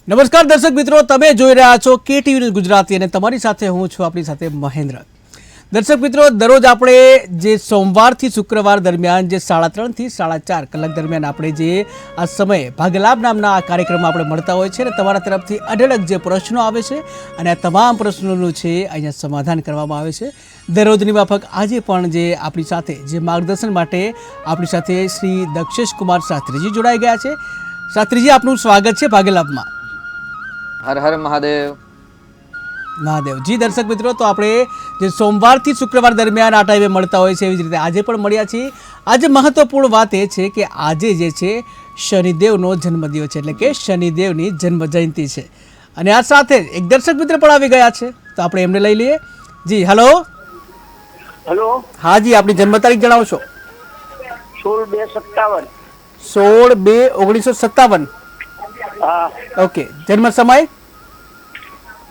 નમસ્કાર દર્શક મિત્રો, તમે જોઈ રહ્યા છો KTV ન્યૂઝ ગુજરાતી અને તમારી સાથે હું છું આપણી સાથે મહેન્દ્ર. દર્શક મિત્રો, દરરોજ આપણે જે સોમવારથી શુક્રવાર દરમિયાન જે 3:30 થી 4:30 કલાક દરમિયાન આપણે જે આ સમયે ભાગ્યલાભ નામના આ કાર્યક્રમમાં આપણે મળતા હોય છે અને તમારા તરફથી અઢળક જે પ્રશ્નો આવે છે અને આ તમામ પ્રશ્નોનું છે અહીંયા સમાધાન કરવામાં આવે છે. દરરોજની માફક આજે પણ જે આપણી સાથે જે માર્ગદર્શન માટે આપણી સાથે શ્રી દક્ષેશ કુમાર શાસ્ત્રીજી જોડાઈ ગયા છે. શાસ્ત્રીજી, આપનું સ્વાગત છે ભાગ્યલાભમાં. હર હર મહાદેવ. મહાદેવજી. દર્શક મિત્રો, તો આપણે જે સોમવારથી શુક્રવાર દરમિયાન આ ટાઈમે મળતા હોય છે એવી જ રીતે આજે પણ મળ્યા છીએ. આજે મહત્વપૂર્ણ વાત એ છે કે આજે જે છે શનિદેવનો જન્મદિવસ છે, એટલે કે શનિદેવની જન્મ જયંતિ છે અને આ સાથે એક દર્શક મિત્ર પણ આવી ગયા છે, તો આપણે એમને લઈ લઈએ. જી હેલો. હેલો. હા જી, આપની જન્મ તારીખ જણાવશો? 16/2/57. 16/2/1957. હા. ઓકે. જન્મ સમય?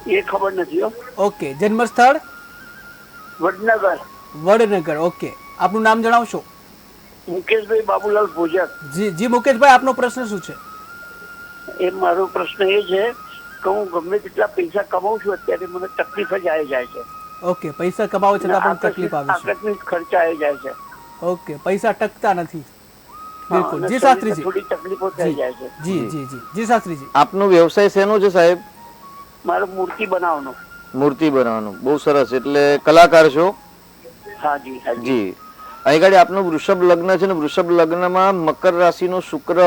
એ ખબર નથી હો. ઓકે. જન્મ સ્થળ? વડનગર. વડનગર. ઓકે. આપનું નામ જણાવશો? મુકેશભાઈ બાબુલાલ ભોજક. જી જી મુકેશભાઈ, આપનો પ્રશ્ન શું છે? એ મારો પ્રશ્ન એ છે કે હું ગમે તેટલા પૈસા કમાઉં છું, અત્યારે મને તકલીફ જ આવી જાય છે. ઓકે. પૈસા કમાવો છતાં પણ તકલીફ આવે છે. આકસ્મિક ખર્ચા આવી જાય છે. ઓકે. પૈસા ટકતા નથી. બિલકુલ. અને જી શાસ્ત્રીજી. થોડી તકલીફો થઈ જાય છે. જી જી જી જી શાસ્ત્રીજી. આપનો વ્યવસાય શેનો છે સાહેબ? મારો મૂર્તિ બનાવવાનો. મૂર્તિ બનાવવાનો. બહુ સરસ. એટલે કલાકાર છો? હાજી હાજી. જી. અહીં ગાડી આપનું વૃષભ લગ્ન છે ને વૃષભ લગ્નમાં મકર રાશિનો શુક્ર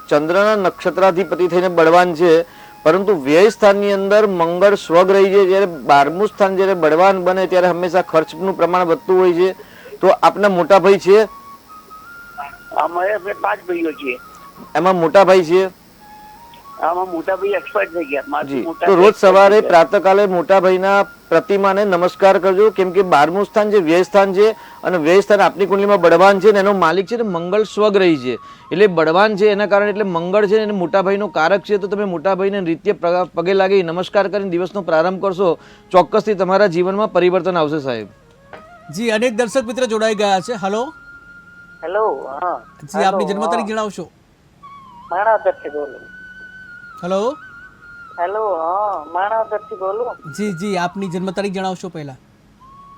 ચંદ્રના નક્ષત્રાધિપતિ થઈને બળવાન છે, પરંતુ વ્યય સ્થાનની અંદર મંગળ સ્વગ્રહી છે. જ્યારે 12મું સ્થાન જ્યારે બળવાન બને ત્યારે હંમેશા ખર્ચનું પ્રમાણ વધતું હોય છે. તો આપના મોટા ભાઈ છે? અમારે અમે 5 ભાઈઓ છીએ. એમાં મોટા ભાઈ છે? આમાં મોટા ભાઈ એક્સપર્ટ થઈ ગયા. મારાથી જી. મોટા તો રોજ ભાઈ સવારે expert થઈ ગયા. પ્રાતઃકાલે મોટા ભાઈના પ્રતિમાને નમસ્કાર કરજો, કેમ કે 12મું સ્થાન જે વ્યય સ્થાન છે અને વ્યય સ્થાન આપની કુંડલીમાં બળવાન છે અને એનો માલિક છે ને મંગળ સ્વગ્રહી છે. એટલે બળવાન છે એના કારણે, એટલે મંગળ છે એને મોટા ભાઈનો કારક છે. તો તમે મોટા ભાઈને નિત્ય પગે લાગી નમસ્કાર કરીને દિવસનો પ્રારંભ કરશો, ચોક્કસથી તમારા જીવનમાં પરિવર્તન આવશે સાહેબ. જી, અનેક દર્શક મિત્ર જોડાઈ ગયા છે. હેલો. હેલો. હા જી, આપની જન્મ તારીખ જણાવશો? માણાવદરથી બોલું. હેલો. હેલો. હા, માણાવદરથી બોલું. જી જી, આપની જન્મ તારીખ જણાવશો પહેલા?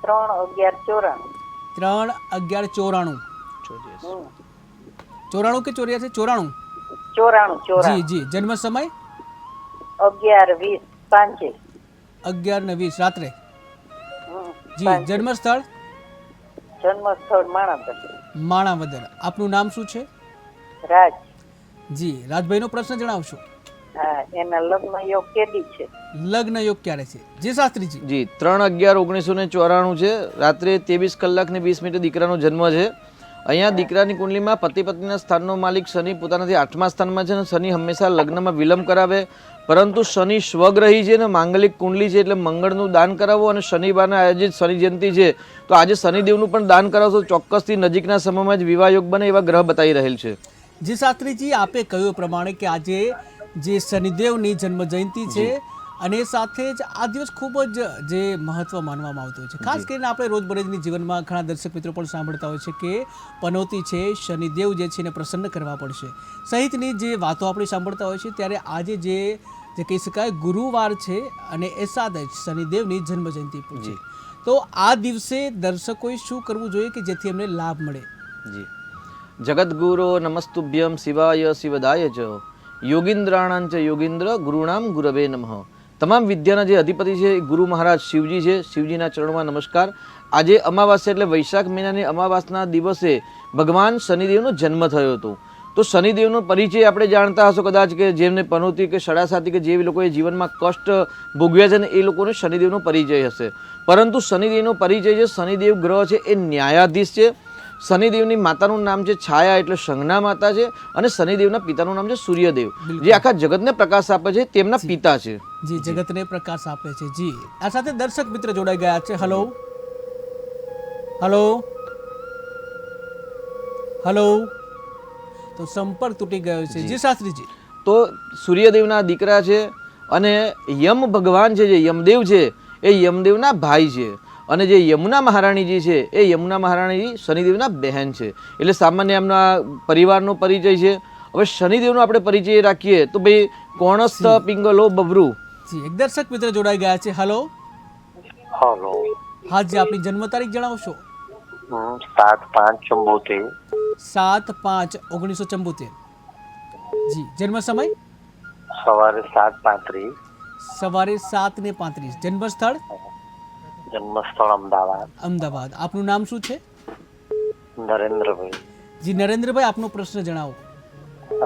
3/11/94. 3/11/94. 94 કે 84? 94. 94. જી જી. જન્મ સમય? 11:20 સાંજે. 11:20 રાત્રે. હમ. જી. જન્મ સ્થળ? જન્મ સ્થળ માણાવદર. માણાવદર. આપનું નામ શું છે? રાજ. જી. રાજભાઈનો પ્રશ્ન જણાવશો? હા, એના લગ્ન યોગ કેદી છે? લગ્ન યોગ ક્યારે છે? જી શાસ્ત્રીજી. જી. 3/11/1994 છે. રાત્રે 23 કલાક ને 20 મિનિટે દીકરાનો જન્મ છે. અહીંયા દીકરાની કુંડલીમાં પતિ પત્નીના સ્થાનનો માલિક શનિ પોતાનાથી 8મા સ્થાનમાં છે અને શનિ હંમેશા લગ્નમાં વિલંબ કરાવે, પરંતુ શનિ સ્વગ્રહી છે ને માંગલિક કુંડલી છે, એટલે મંગળનું દાન કરાવો. અને શનિવારના આજે શનિ જયંતિ છે, તો આજે શનિદેવનું પણ દાન કરાવશો, ચોક્કસથી નજીકના સમયમાં જ વિવાહ યોગ બને એવા ગ્રહ બતાવી રહેલ છે. જી શાસ્ત્રીજી, આપે કહ્યું પ્રમાણે કે આજે જે શનિદેવની જન્મ જયંતિ છે અને સાથે જ આ દિવસ ખૂબ જ જે મહત્વ માનવામાં આવતું હોય છે. ખાસ કરીને આપણે રોજબરોજની જીવનમાં ઘણા દર્શક મિત્રો પણ સાંભળતા હોય છે કે પનોતી છે, શનિદેવ જે છે એને પ્રસન્ન કરવા પડશે સહિતની જે વાતો આપણે સાંભળતા હોય છે. ત્યારે આજે જે કહી શકાય ગુરુવાર છે અને એ સાથે જ શનિદેવની જન્મ જયંતિ પણ છે. તો આ દિવસે દર્શકોએ શું કરવું જોઈએ કે જેથી એમને લાભ મળે? જી. જગદગુરો નમસ્તુભ્યમ શિવાય શિવદાય ચ યોગીન્દ્રાણાંચ યોગીન્દ્ર ગુરુણામ ગુરવે નમઃ. તમામ વિદ્યાના જે અધિપતિ છે એ ગુરુ મહારાજ શિવજી છે. શિવજીના ચરણોમાં નમસ્કાર. આજે અમાવાસ્યા એટલે વૈશાખ મહિનાની અમાવાસના દિવસે ભગવાન શનિદેવનો જન્મ થયો હતો. તો શનિદેવનો પરિચય આપણે જાણતા હશો કદાચ, કે જેમને પનોતી કે સડાસાતી કે જે લોકોએ જીવનમાં કષ્ટ ભોગવ્યા છે ને એ લોકોને શનિદેવનો પરિચય હશે. પરંતુ શનિદેવનો પરિચય છે, શનિદેવ ગ્રહ છે એ ન્યાયાધીશ છે. શનિદેવની માતાનું નામ છે છાયા, એટલે સંજ્ઞા માતા છે. અને શનિદેવના પિતાનું નામ છે સૂર્યદેવ, જે આખા જગતને પ્રકાશ આપે છે, તેમના પિતા છે. જી, જગતને પ્રકાશ આપે છે. જી. આ સાથે દર્શક મિત્ર જોડાઈ ગયા છે. હેલો. હેલો. હેલો. તો સંપર્ક તૂટી ગયો છે. જી શાસ્ત્રીજી. તો સૂર્યદેવના દીકરા છે અને યમ ભગવાન છે, જે યમદેવ છે એ યમદેવના ભાઈ છે. અને જે યમુના મહારાણીજી છે એ યમુના મહારાણીજી શનિદેવના બહેન છે. એટલે સામાન્ય એમના પરિવારનો પરિચય છે. હવે શનિદેવનો આપણે પરિચય રાખીએ તો ભાઈ કોણસ્થ પિંગલો બબરુ. જી એક દર્શક મિત્ર જોડાઈ ગયા છે. Hello, hello. હા જી, આપની જન્મ તારીખ જણાવશો? 7/5/74. 7/5/1974. જી, જન્મ સમય? સવારે 7:35. સવારે 7:35. જન્મ સ્થળ? જન્મસ્થળ અમદાવાદ. અમદાવાદ. આપનું નામ શું છે? નરેન્દ્રભાઈ. જી નરેન્દ્રભાઈ, આપનો પ્રશ્ન જણાવો.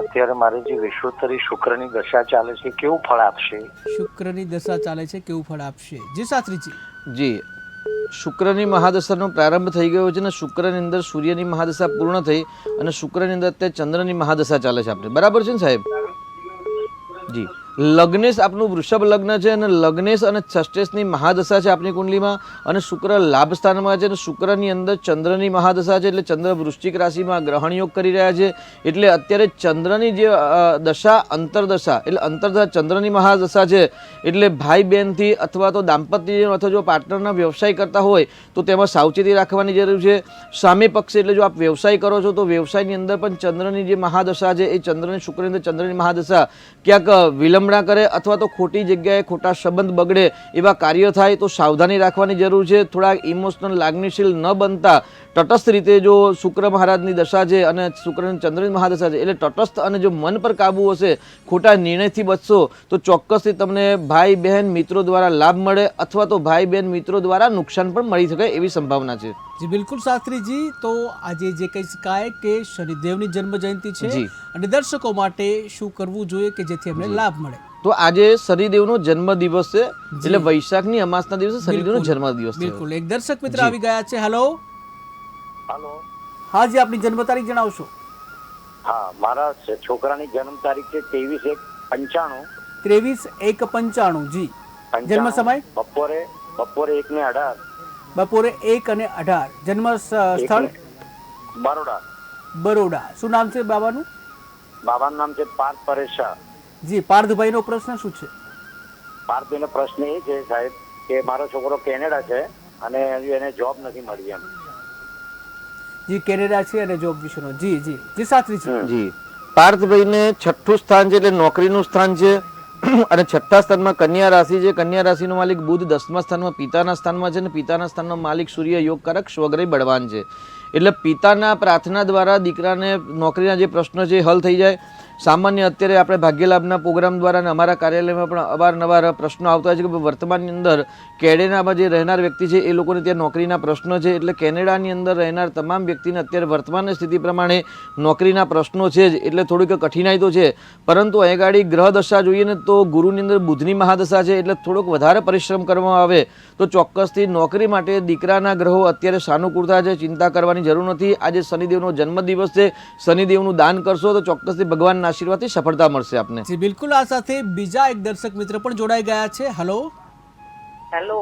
અત્યારે મારે જે વિશ્વોત્તરી શુક્રની દશા ચાલે છે કેવું ફળ આપશે? શુક્રની દશા ચાલે છે, કેવું ફળ આપશે? જી શાસ્ત્રીજી. જી, શુક્રની મહાદશાનો પ્રારંભ થઈ ગયો છે ને શુક્રની અંદર સૂર્યની મહાદશા પૂર્ણ થઈ અને શુક્રની અંદર અત્યારે ચંદ્રની મહાદશા ચાલે છે આપણે, બરાબર છે ને સાહેબ? જી, લગ્નેશ આપનું વૃષભ લગ્ન છે અને લગ્નેશ અને ષષ્ઠેશની મહાદશા છે આપની કુંડલીમાં અને શુક્ર લાભ સ્થાનમાં છે અને શુક્રની અંદર ચંદ્રની મહાદશા છે એટલે ચંદ્ર વૃશ્ચિક રાશિમાં ગ્રહણ યોગ કરી રહ્યા છે એટલે અત્યારે ચંદ્રની જે દશા અંતરદશા એટલે અંતરદશા ચંદ્રની મહાદશા છે એટલે ભાઈ બહેનથી અથવા તો દાંપત્ય અથવા જો પાર્ટનરના વ્યવસાય કરતા હોય તો તેમાં સાવચેતી રાખવાની જરૂર છે. સામે પક્ષે એટલે જો આપ વ્યવસાય કરો છો તો વ્યવસાયની અંદર પણ ચંદ્રની જે મહાદશા છે એ ચંદ્રની શુક્રની અંદર ચંદ્રની મહાદશા ક્યાંક વિલંબ ના કરે અથવા તો ખોટી જગ્યાએ ખોટા સંબંધ બગડે એવા કાર્ય થાય તો સાવધાની રાખવાની જરૂર છે. થોડા ઇમોશનલ લાગણીશીલ ન બનતા તટસ્થ રીતે જો શુક્ર મહારાજની દશા છે અને શુક્રની ચંદ્રની મહાદશા છે એટલે તટસ્થ અને જો મન પર કાબુ હશે, ખોટા નિર્ણયથી બચશો તો ચોક્કસથી તમને ભાઈ બહેન મિત્રો દ્વારા લાભ મળે અથવા તો ભાઈ બહેન મિત્રો દ્વારા નુકસાન પણ મળી શકે એવી સંભાવના છે. જી બિલકુલ શાસ્ત્રીજી. તો આજે જે કહી શકાય કે શનિદેવની જન્મ જયંતિ છે જી. અને દર્શકો માટે શું કરવું જોઈએ કે જેથી અમને લાભ મળે? તો આજે શનિદેવનો જન્મ દિવસ છે એટલે વૈશાખની અમાસના દિવસે શનિદેવનો જન્મ દિવસ છે. બિલકુલ. એક દર્શક મિત્ર આવી ગયા છે. Hello, hello. હા જી, આપની જન્મ તારીખ જણાવશો? હા, મારા છોકરાની જન્મ તારીખ છે 23/1/95. 23/1/95. જી. જન્મ સમય? બપોરે 1:18. બપોરે 1:18. જન્મ સ્થળ? બરોડા. બરોડા. શું નામ છે બાબાનું? બાબાનું નામ છે પાર્થ પરેશ શાહ. જી, પાર્થભાઈનો પ્રશ્ન શું છે? પાર્થભાઈનો પ્રશ્ન એ છે સાહેબ કે મારો છોકરો કેનેડા છે અને હજુ એને જોબ નથી મળી એમ. જી, કેનેડા છે અને જોબ વિશેનો. જી જી જી શાસ્ત્રીજી. જી, પાર્થભાઈને છઠ્ઠું સ્થાન છે એટલે નોકરીનું સ્થાન છે અને છઠ્ઠા સ્થાનમાં કન્યા રાશિ છે. કન્યા રાશિનો માલિક બુધ 10મા સ્થાનમાં પિતાના સ્થાનમાં છે અને પિતાના સ્થાનનો માલિક સૂર્ય યોગકારક સ્વગ્રહી બળવાન છે એટલે પિતાના પ્રાર્થના દ્વારા દીકરાને નોકરીના જે પ્રશ્નો છે એ હલ થઈ જાય. સામાન્ય અત્યારે આપણે ભાગ્યલાભના પ્રોગ્રામ દ્વારા અને અમારા કાર્યાલયમાં પણ અવારનવાર પ્રશ્નો આવતા હોય છે કે વર્તમાનની અંદર કેનેડામાં જે રહેનાર વ્યક્તિ છે એ લોકોને ત્યાં નોકરીના પ્રશ્નો છે એટલે કેનેડાની અંદર રહેનાર તમામ વ્યક્તિને અત્યારે વર્તમાન સ્થિતિ પ્રમાણે નોકરીના પ્રશ્નો છે જ એટલે થોડીક કઠિનાઈ તો છે પરંતુ અહીં ગાડી ગ્રહ દશા જોઈએ ને તો ગુરુની અંદર બુધની મહાદશા છે એટલે થોડોક વધારે પરિશ્રમ કરવામાં આવે તો ચોક્કસથી નોકરી માટે દીકરાના ગ્રહો અત્યારે સાનુકૂળતા છે, ચિંતા કરવાની જરૂર નથી. આજે શનિદેવનો જન્મદિવસ છે, શનિદેવનું દાન કરશો તો ચોક્કસથી ભગવાનના આશીર્વાદથી સફળતા મળશે આપને. જી બિલકુલ. આ સાથે બીજા એક દર્શક મિત્ર પણ જોડાઈ ગયા છે. Hello, hello.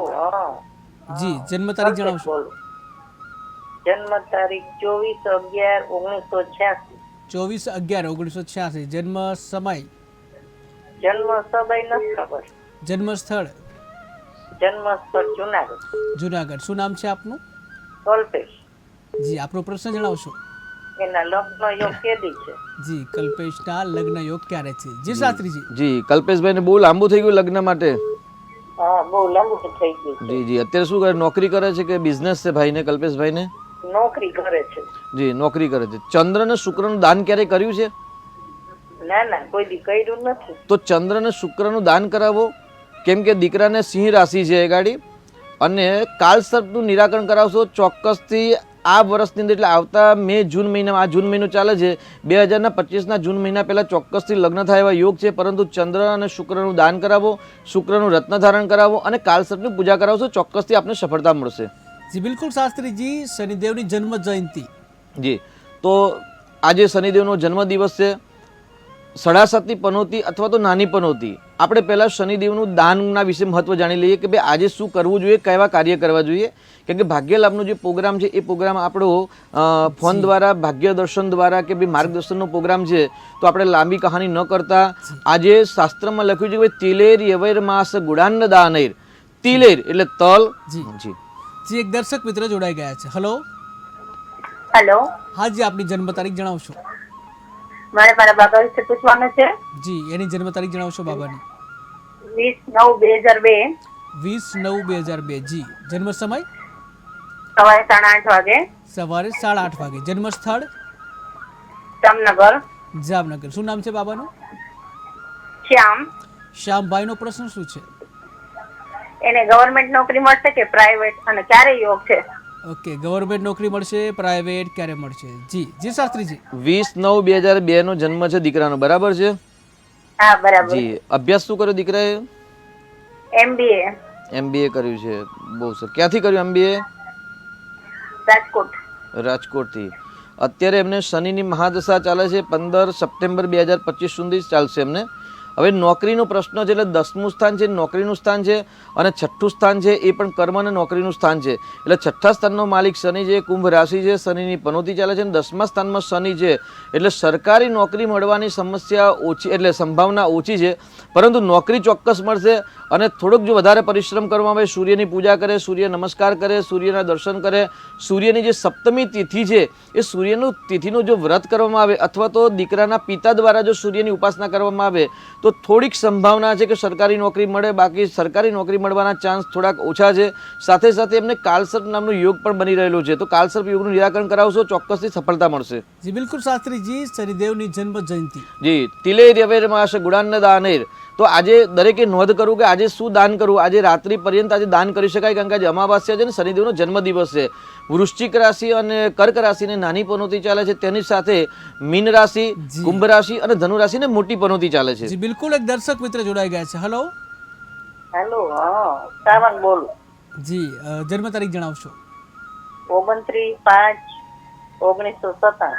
જી, જન્મ તારીખ જણાવશો? જન્મ તારીખ 24/11/1986. 24/11/1986. જન્મ સમય? જન્મ સમય નથી ખબર. જન્મ સ્થળ? જન્મ સ્થળ જુનાગઢ. જુનાગઢ. શું નામ છે આપનું? કલ્પેશ. જી, આપનો પ્રશ્ન જણાવશો? એના લગ્ન યોગ કેદી છે? જી, કલ્પેશના લગ્ન યોગ ક્યારે છે? જી શાસ્ત્રીજી. જી, કલ્પેશભાઈને બહુ લાંબુ થઈ ગયું લગ્ન માટે? હા, બહુ લાંબુ થઈ ગયું છે. જી જી. અત્યારે શું કરે, નોકરી કરે છે કે બિઝનેસ છે ભાઈને, કલ્પેશભાઈને? નોકરી કરે છે. જી, નોકરી કરે છે. ચંદ્ર અને શુક્રનું દાન ક્યારે કર્યું છે? ના ના, કોઈ દી કર્યું નથી. તો ચંદ્ર અને શુક્રનું દાન કરાવો કેમ કે દીકરાને સિંહ રાશિ છે એ ગાડી અને કાળસર્પનું નિરાકરણ કરાવશો ચોક્કસથી આ વર્ષની અંદર એટલે આવતા મે જૂન મહિનામાં, આ જૂન મહિનો ચાલે છે 2025ના જૂન મહિના પહેલાં ચોક્કસથી લગ્ન થાય એવા યોગ છે પરંતુ ચંદ્ર અને શુક્રનું દાન કરાવો, શુક્રનું રત્ન ધારણ કરાવો અને કાળસર્પની પૂજા કરાવશો ચોક્કસથી આપને સફળતા મળશે. જી બિલકુલ શાસ્ત્રીજી. શનિદેવની જન્મ જયંતિ? જી, તો આજે શનિદેવનો જન્મદિવસ છે. 7.5ની પનોતી અથવા તો નાની પનોતી. આપણે પહેલાં શનિદેવનું દાનના વિશે મહત્વ જાણી લઈએ કે ભાઈ આજે શું કરવું જોઈએ, કેવા કાર્ય કરવા જોઈએ. કેમ કે ભાગ્યલાભનો જે પ્રોગ્રામ છે એ પ્રોગ્રામ આપણો ફોન દ્વારા, ભાગ્ય દર્શન દ્વારા કે ભાઈ માર્ગદર્શનનો પ્રોગ્રામ છે તો આપણે લાંબી કહાની ન કરતા આજે શાસ્ત્રમાં લખ્યું છે કે ભાઈ તિલેર યવૈર માસ ગુડાન્ન દાનૈર. તિલેર એટલે તલ. જી જી જી. એક દર્શક મિત્ર જોડાઈ ગયા છે. હલો. હેલો. હા જી, આપની જન્મ તારીખ જણાવશો? મારે મારા બાબા વિશે પૂછવાનું છે. જી એની જન્મ તારીખ જણાવશો બાબાની? 20/9/2002 20/9/2002. જી જન્મ સમય? સવારે 8:30 વાગે. સવારે 8:30 વાગે. જન્મ સ્થળ? જામનગર. જામનગર. શું નામ છે બાબાનું? શ્યામ. શ્યામભાઈનો પ્રશ્ન શું છે? એને ગવર્મેન્ટ નોકરી મળશે કે પ્રાઇવેટ અને ક્યારે યોગ છે? ઓકે, ગવર્મેન્ટ નોકરી મળશે, પ્રાઇવેટ ક્યારે મળશે? જી જી શાસ્ત્રીજી. 20/9/2002 નો જન્મ છે દીકરાનો, બરાબર છે? હા બરાબર. જી. અભ્યાસ શું કર્યો દીકરાએ? MBA. MBA કર્યું છે. બહુ સર. ક્યાંથી કર્યું MBA? રાજકોટ. રાજકોટથી. અત્યારે એમને શનિની મહાદશા ચાલે છે. 15 સપ્ટેમ્બર 2025 સુધી ચાલશે એમને. હવે નોકરીનો પ્રશ્ન છે એટલે 10મું સ્થાન છે નોકરીનું સ્થાન છે અને 6ઠું સ્થાન છે એ પણ કર્મ અને નોકરીનું સ્થાન છે. એટલે 6ઠ્ઠા સ્થાનનો માલિક શનિ છે, કુંભ રાશિ છે, શનિની પનોતી ચાલે છે અને 10મા સ્થાનમાં શનિ છે. એટલે સરકારી નોકરી મળવાની સમસ્યા ઓછી એટલે સંભાવના ઓછી છે, પરંતુ નોકરી ચોક્કસ મળશે. અને થોડોક જો વધારે પરિશ્રમ કરવામાં આવે, સૂર્યની પૂજા કરે, સૂર્ય નમસ્કાર કરે, સૂર્યના દર્શન કરે, સૂર્યની જે સપ્તમી તિથિ છે એ સૂર્યનું તિથિનું જો વ્રત કરવામાં આવે અથવા તો દીકરાના પિતા દ્વારા જો સૂર્યની ઉપાસના કરવામાં આવે તો થોડીક સંભાવના છે કે સરકારી નોકરી મળે. બાકી સરકારી નોકરી મળવાના ચાન્સ થોડાક ઓછા છે. સાથે સાથે એમને કાલસર્પ નામનો યોગ પણ બની રહેલો છે, તો કાલસર્પ યોગનું નિરાકરણ કરાવશો ચોક્કસથી સફળતા મળશે. જી બિલકુલ શાસ્ત્રીજી. શનિદેવની જન્મ જયંતિ. જી. તિલે રવેર માસ ગુણાન્ન દાનેર. તો આજે દરેકે નોંધ કરવું કે આજે શું દાન કરવું. આજે રાત્રિ પર્યંત આજે દાન કરી શકાય, કારણ કે આજે અમાવાસ્યા છે અને શનિદેવનો જન્મદિવસ છે. વૃશ્ચિક રાશિ અને કર્ક રાશિને નાની પનોતી ચાલે છે, તેની સાથે મીન રાશિ, કુંભ રાશિ અને ધનુ રાશિને મોટી પનોતી ચાલે છે. જી બિલકુલ. એક દર્શક મિત્ર જોડાઈ ગયા છે. હેલો. હેલો. હા સાવન બોલું. જી જન્મ તારીખ જણાવશો? 29/5/1997.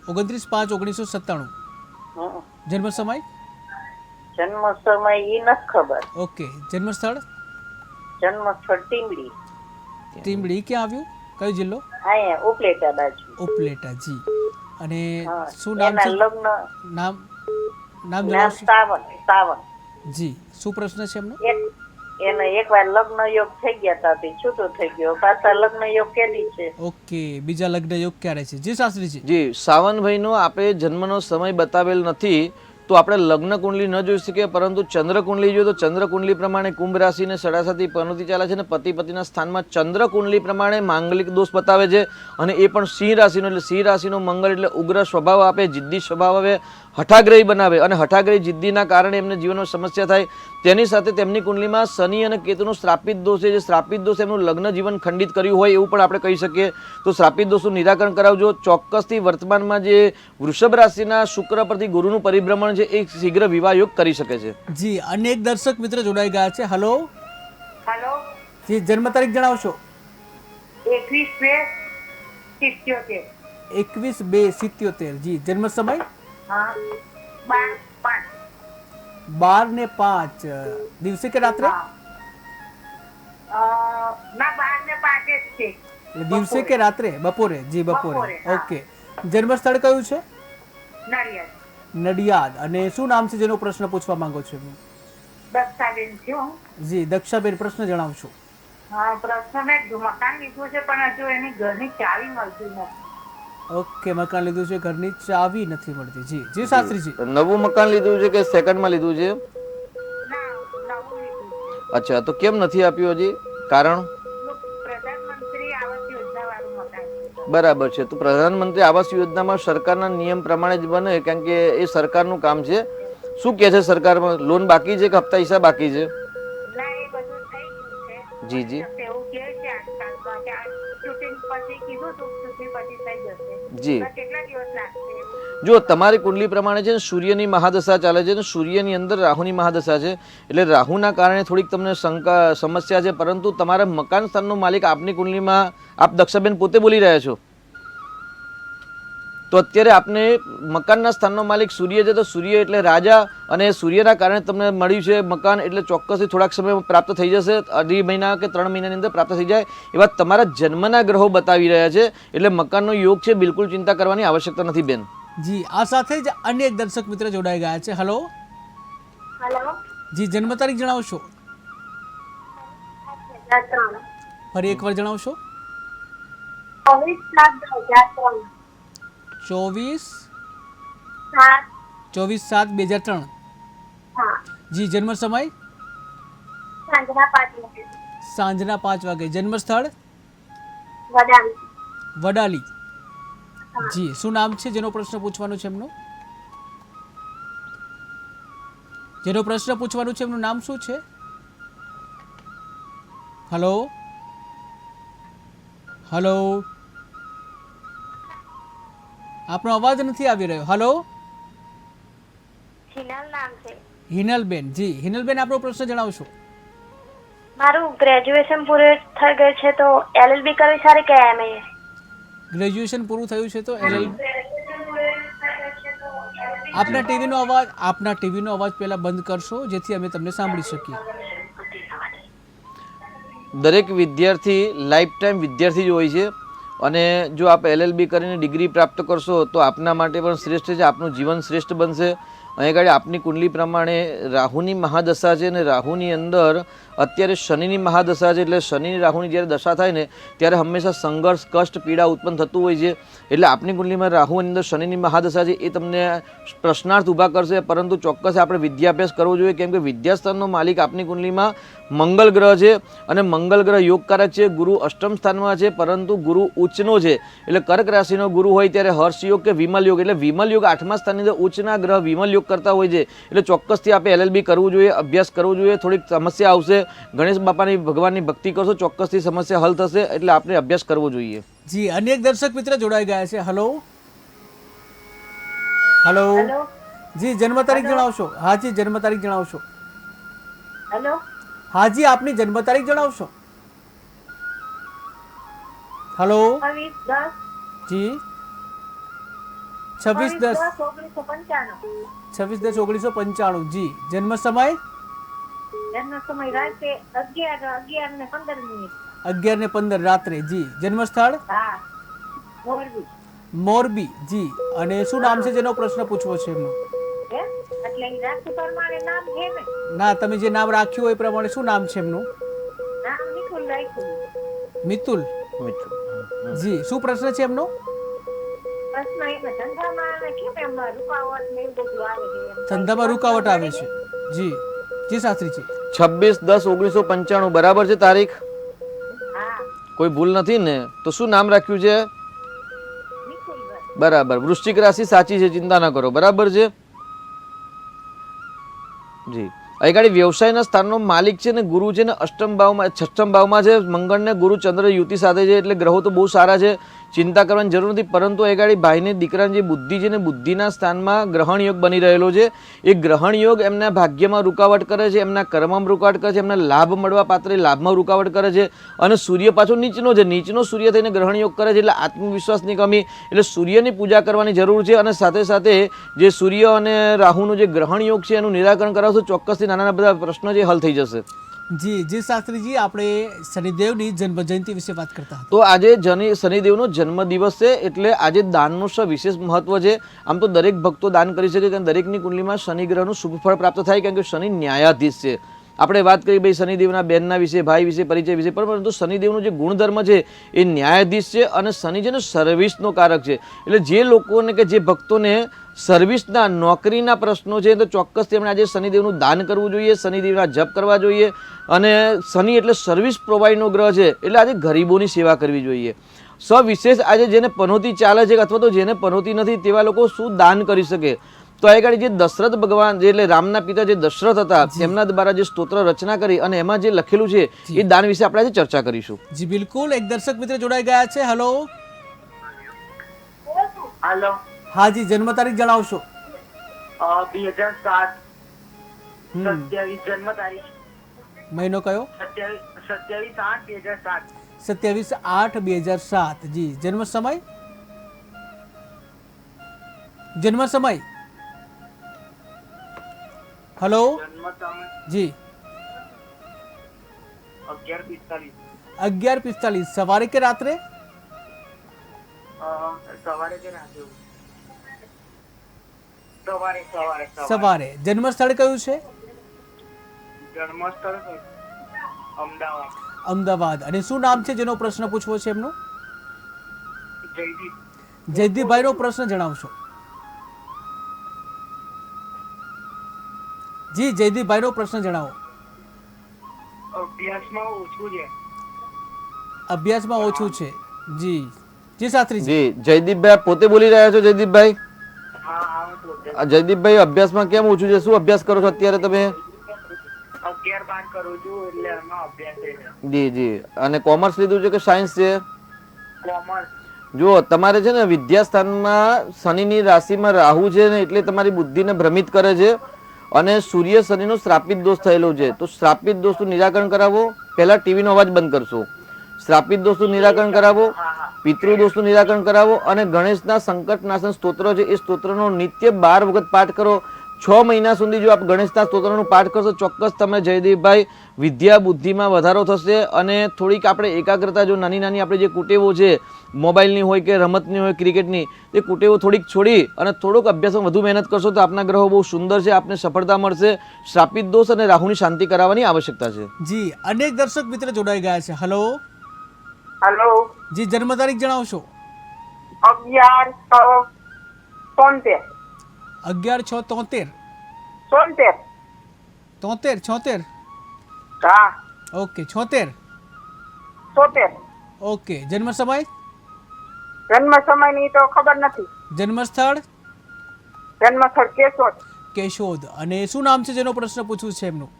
29/5/1997. જન્મ સમય? જન્મ સમય ઈ નથી ખબર. ઓકે. જન્મ સ્થળ? જન્મ સ્થળ ટીમડી. ટીમડી ક્યાં આવ્યું? કયો જિલ્લો? અહીંયા ઉપલેટા બાજુ. ઉપલેટા. જી. અને હા. શું નામ એના છે? લગ્ન નામ નામ જણાવશો? સાવન. જી. શું પ્રશ્ન છે એમનો? એને એકવાર લગ્ન યોગ થઈ ગયા હતા તે છૂટો થઈ ગયો. પાછા લગ્ન યોગ કેદી છે? ઓકે. બીજા લગ્ન યોગ ક્યારે છે? જી શાસ્ત્રીજી. જી. સાવનભાઈનો આપણે જન્મનો સમય બતાવેલ નથી, તો આપણે લગ્ન કુંડલી ન જોઈ શકીએ, પરંતુ ચંદ્ર કુંડલી જોઈએ તો ચંદ્ર કુંડલી પ્રમાણે કુંભ રાશિને 7:30 પનોતી ચાલે છે અને પતિ પતિના સ્થાનમાં ચંદ્ર કુંડલી પ્રમાણે માંગલિક દોષ બતાવે છે. અને એ પણ સિંહ રાશિનો, એટલે સિંહ રાશિનો મંગળ એટલે ઉગ્ર સ્વભાવ આપે, જિદ્દી સ્વભાવ આવે, હઠાગ્રહી બનાવે અને હઠાગ્રહી જિદ્દીના કારણે એમને જીવનમાં સમસ્યા થાય. તેની સાથે તેમની કુંડલીમાં શનિ અને કેતુનો શ્રાપિત દોષ છે, જે શ્રાપિત દોષ એમનું લગ્ન જીવન ખંડિત કર્યું હોય એવું પણ આપણે કહી શકીએ. તો શ્રાપિત દોષનું નિરાકરણ કરાવજો. ચોક્કસથી વર્તમાનમાં જે વૃષભ રાશિના શુક્ર પરથી ગુરુનું પરિભ્રમણ છે એ શીઘ્ર વિવાહ યોગ કરી શકે છે. જી. અનેક દર્શક મિત્ર જોડાઈ ગયા છે. હેલો. હેલો. જી જન્મ તારીખ જણાવશો? 21/2/77. 21/2/77. જી. જન્મ સમય? હા 12/5. 12:05. દિવસે કે રાત્રે? ના 12/5 જ છે. એટલે દિવસે કે રાત્રે? બપોરે. જી બપોરે. બપોરે, હા. ઓકે. જન્મ સ્થળ કયું છે? નડિયાદ. નડિયાદ. અને શું નામ છે જેનો પ્રશ્ન પૂછવા માંગો છો? દક્ષાબેન છું. જી દક્ષાબેન, પ્રશ્ન જણાવશો? હા પ્રશ્ન મેં મકાન લીધું છે પણ હજુ એની ઘરની ચાવી મળતી નથી. ઓકે. મકાન લીધું છે, ઘરની ચાવી નથી મળતી. જી જી શાસ્ત્રીજી. નવું મકાન લીધું છે કે સેકન્ડમાં લીધું છે? ના નવું લીધું છે. અચ્છા, તો કેમ નથી આપ્યું હજી? કારણ? પ્રધાનમંત્રી આવાસ યોજના વાળું મકાન છે. બરાબર છે. તો પ્રધાનમંત્રી આવાસ યોજનામાં સરકારના નિયમ પ્રમાણે જ બને, કારણ કે એ સરકારનું કામ છે. શું કહે છે સરકારમાં? લોન બાકી છે કે હપ્તા હિસાબ બાકી છે? ના એ બધું થઈ ગયું છે. જી જી. એવું કહે છે આજકાલમાં કે આ ચૂંટણી પછી કીધું તું ચૂંટણી પછી થઈ જશે. જી. તો કેટલા દિવસ લાગશે એવું? જો તમારી કુંડલી પ્રમાણે છે ને સૂર્યની મહાદશા ચાલે છે ને સૂર્યની અંદર રાહુની મહાદશા છે, એટલે રાહુના કારણે થોડીક તમને સમસ્યા છે. પરંતુ તમારા મકાન સ્થાનનો માલિક આપની કુંડલીમાં આપ દક્ષાબેન પોતે બોલી રહ્યા છો, તો અત્યારે આપને મકાનના સ્થાનનો માલિક સૂર્ય છે, તો સૂર્ય એટલે રાજા અને સૂર્યના કારણે તમને મળ્યું છે મકાન, એટલે ચોક્કસથી થોડાક સમય પ્રાપ્ત થઈ જશે. 2.5 મહિના કે 3 મહિનાની અંદર પ્રાપ્ત થઈ જાય એવા તમારા જન્મના ગ્રહો બતાવી રહ્યા છે. એટલે મકાનનો યોગ છે, બિલકુલ ચિંતા કરવાની આવશ્યકતા નથી બેન. જી. આ સાથે જ અન્ય એક દર્શક મિત્ર જોડાઈ ગયા છે. હેલો. હેલો. જી જન્મ તારીખ જણાવશો? ફરી એકવાર જણાવશો? 24/7/2003. 24 7 24/7/2003 હા જી. જન્મ સમય સાંજના 5 વાગે સાંજના 5 વાગે. જન્મ સ્થળ વડાલી વડાલી જી. શું નામ છે જેનો પ્રશ્ન પૂછવાનો છે એમનું? જેનો પ્રશ્ન પૂછવાનું છે એમનું નામ શું છે? હલો હલો, આપનો અવાજ નથી આવી રહ્યો. હલો હિનલ નામ છે. હિનલબેન જી. હિનલબેન, આપણો પ્રશ્ન જણાવશો? મારું ગ્રેજ્યુએશન પૂરું થઈ ગયું છે તો LLB કરવી સારી કે MA? ગ્રેજ્યુએશન પૂરું થયું છે તો આપના ટીવીનો અવાજ પહેલા બંધ કરશો જેથી અમે તમને સાંભળી શકીએ. દરેક વિદ્યાર્થી લાઈફ ટાઈમ વિદ્યાર્થી જ હોય છે અને જો આપ LLB કરીને ડિગ્રી પ્રાપ્ત કરશો તો આપના માટે પણ શ્રેષ્ઠ છે, આપનું જીવન શ્રેષ્ઠ બનશે. અહીં આગળ આપની કુંડલી પ્રમાણે રાહુની મહાદશા છે અને રાહુની અંદર અત્યારે શનિની મહાદશા છે. એટલે શનિની રાહુની જ્યારે દશા થાય ને ત્યારે હંમેશા સંઘર્ષ, કષ્ટ, પીડા ઉત્પન્ન થતું હોય છે. એટલે આપની કુંડલીમાં રાહુની અંદર શનિની મહાદશા છે એ તમને પ્રશ્નાર્થ ઊભા કરશે, પરંતુ ચોક્કસ આપણે વિદ્યાભ્યાસ કરવો જોઈએ, કેમ કે વિદ્યાસ્થાનનો માલિક આપની કુંડલીમાં મંગલ ગ્રહ છે અને મંગલ ગ્રહ યોગકારક છે. ગુરુ અષ્ટમ સ્થાનમાં છે પરંતુ ગુરુ ઉચ્ચનો છે. એટલે કર્ક રાશિનો ગુરુ હોય ત્યારે હર્ષ યોગ કે વિમલ યોગ, એટલે વિમલ યોગ 8મા સ્થાનની અંદર ઉચ્ચના ગ્રહ વિમલ યોગ કરતા હોય છે. એટલે ચોક્કસથી આપણે LLB કરવું જોઈએ, અભ્યાસ કરવો જોઈએ. થોડીક સમસ્યા આવશે, ગણેશ બાપાની ભગવાનની ભક્તિ કરશો ચોક્કસથી સમસ્યા હલ થશે. એટલે આપણે અભ્યાસ કરવો જોઈએ. જી. અન્ય એક દર્શક મિત્ર જોડાઈ ગયા છે. હલો હલો જી. જન્મ તારીખ જણાવશો? હા જી, જન્મ તારીખ જણાવશો? હેલો હા જી, આપની જન્મ તારીખ જણાવશો? હલો 26/10 જી. 26/10 1995 26/10/1995 જી. જન્મ સમય જન્મ સમય રાત્રે 11:15 11:15 રાત્રે જી. જન્મ સ્થળ હા મોરબી મોરબી જી. અને શું નામ છે જેનો પ્રશ્ન પૂછવો છે એમનું? એટલે ઈ રાશિ પ્રમાણે નામ છે ને? ના, તમે જે નામ રાખ્યું હોય એ પ્રમાણે શું નામ છે એમનું? નામ નિકુલ રાખ્યું. મિતુલ જી. શું પ્રશ્ન છે એમનો? પ્રશ્ન એ ધંધામાં કેમ એમાં રૂકાવટ ને એવું બધું આવે છે? ધંધામાં રૂકાવટ આવે છે જી. જી શાસ્ત્રીજી. 26/10/1995 બરાબર છે તારીખ? હા કોઈ ભૂલ નથી ને? તો શું નામ રાખ્યું છે? નિકુલભાઈ. બરાબર. વૃશ્ચિક રાશિ સાચી છે, ચિંતા ના કરો. બરાબર છે જી. અહીં વ્યવસાયના સ્થાનનો માલિક છે ને ગુરુ છે ને અષ્ટમ ભાવમાં, છઠ્ઠમ ભાવમાં છે. મંગળ ને ગુરુ ચંદ્ર યુતિ સાથે છે, એટલે ગ્રહો તો બહુ સારા છે, ચિંતા કરવાની જરૂર નથી. પરંતુ અહીં ભાઈને દીકરાની જે બુદ્ધિ છે ને બુદ્ધિના સ્થાનમાં ગ્રહણ યોગ બની રહેલો છે. એ ગ્રહણ યોગ એમના ભાગ્યમાં રૂકાવટ કરે છે, એમના કર્મમાં રૂકાવટ કરે છે, એમના લાભ મળવા પાત્ર લાભમાં રૂકાવટ કરે છે. અને સૂર્ય પાછો નીચનો છે, નીચનો સૂર્ય થઈને ગ્રહણ યોગ કરે છે, એટલે આત્મવિશ્વાસની કમી. એટલે સૂર્યની પૂજા કરવાની જરૂર છે. અને સાથે સાથે જે સૂર્ય અને રાહુનું જે ગ્રહણ યોગ છે એનું નિરાકરણ કરાવશો ચોક્કસથી નાના બધા પ્રશ્નો જે હલ થઈ જશે. જી. જી શાસ્ત્રીજી, આપણે શનિદેવની જન્મ જયંતિ વિશે વાત કરતા હતા. તો આજે શનિદેવનો જન્મદિવસ છે, એટલે આજે દાનનું વિશેષ મહત્વ છે. આમ તો દરેક ભક્તો દાન કરી શકે, કારણ દરેકની કુંડલીમાં શનિ ગ્રહનું શુભ ફળ પ્રાપ્ત થાય, કારણ કે શનિ ન્યાયાધીશ છે. આપણે વાત કરી ભાઈ શનિદેવના બહેનના વિશે, ભાઈ વિશે, પરિચય વિશે, પરંતુ શનિદેવનો જે ગુણધર્મ છે એ ન્યાયાધીશ છે. અને શનિ છે ને સર્વિસનો કારક છે. એટલે જે લોકોને કે જે ભક્તોને સર્વિસના, નોકરીના પ્રશ્નો છે તો ચોક્કસ તેમણે આજે શનિદેવનું દાન કરવું જોઈએ, શનિદેવના જપ કરવા જોઈએ. અને શનિ એટલે સર્વિસ પ્રોવાઈડનો ગ્રહ છે, એટલે આજે ગરીબોની સેવા કરવી જોઈએ. સવિશેષ આજે જેને પનોતી ચાલે છે અથવા તો જેને પનોતી નથી તેવા લોકો શું દાન કરી શકે? તો આ જે દશરથ ભગવાન જે એટલે રામના પિતા જે દશરથ હતા તેમના દ્વારા જે સ્તોત્ર રચના કરી અને એમાં જે લખેલું છે એ દાન વિશે આપણે આજે ચર્ચા કરીશું. જી બિલકુલ. એક દર્શક મિત્ર જોડાઈ ગયા છે. હલો હાલો હા જી. જન્મ તારીખ જણાવશો? 2007 27 જન્મ તારીખ મહિનો કયો? 27/8/2007 27/8/2007 જી. જન્મ સમય? જન્મ સમય હલો જન્મ સમય જી. 11:45 11:45 સવારે કે રાત્રે? સવારે કે રાત્રે? સવારે. સવારે. જન્મ સ્થળ કયું છે? જન્મ સ્થળ અમદાવાદ. અમદાવાદ. અને શું નામ છે જેનો પ્રશ્ન પૂછવો છે એમનું? જયદીપ. જયદીપભાઈનો પ્રશ્ન જણાવશો? જી જયદીપભાઈનો પ્રશ્ન જણાવો. અભ્યાસમાં ઓછું છે. અભ્યાસમાં ઓછું છે. જી જી શાસ્ત્રીજી. જી જયદીપભાઈ આપ પોતે બોલી રહ્યા છો જયદીપભાઈ? હા હું પોતે આ જયદીપભાઈ અભ્યાસમાં કેમ ઓછું છે? શું અભ્યાસ કરો છો અત્યારે તમે? 11-12 કરું છું એટલે એમાં અભ્યાસ છે. જી જી. અને કોમર્સ લીધું છે કે સાયન્સ છે? કોમર્સ. જુઓ તમારે છે ને વિદ્યાસ્થાનમાં શનિની રાશિમાં રાહુ છે ને એટલે તમારી બુદ્ધિને ભ્રમિત કરે છે અને સૂર્ય શનિનો શ્રાપિત દોષ થયેલો છે. તો શ્રાપિત દોષનું નિરાકરણ કરાવો. પહેલા ટીવીનો અવાજ બંધ કરશો. શ્રાપિત દોષનું નિરાકરણ કરાવો, પિતૃ દોષનું નિરાકરણ કરાવો અને ગણેશના સંકટનાશન સ્તોત્ર છે એ સ્તોત્રનો નિત્ય 12 વખત પાઠ કરો. 6 મહિના સુધી જો આપ ગણેશના સ્તોત્રનો પાઠ કરશો ચોક્કસ તમે જયદીપભાઈ વિદ્યા બુદ્ધિમાં વધારો થશે અને થોડીક આપણે એકાગ્રતા જો નાની નાની આપણે જે કુટેવો છે મોબાઈલની હોય કે રમતની હોય ક્રિકેટની એ કુટેવો થોડીક છોડી અને થોડોક અભ્યાસમાં વધુ મહેનત કરશો તો આપના ગ્રહો બહુ સુંદર છે, આપને સફળતા મળશે. શ્રાપિત દોષ અને રાહુની શાંતિ કરાવવાની આવશ્યકતા છે. જી અનેક દર્શક મિત્ર જોડાઈ ગયા છે. Hello hello. જી જન્મ તારીખ જણાવશો. 11/6/73. 11/6/73. 73. 76. હા. ઓકે 76. 73. ઓકે જન્મ સમય, જન્મ સમયની તો ખબર નથી. જન્મ સ્થળ જન્મ સ્થળ કેશોદ. કેશોદ. અને શું નામ છે જેનો પ્રશ્ન પૂછવું છે એમનું?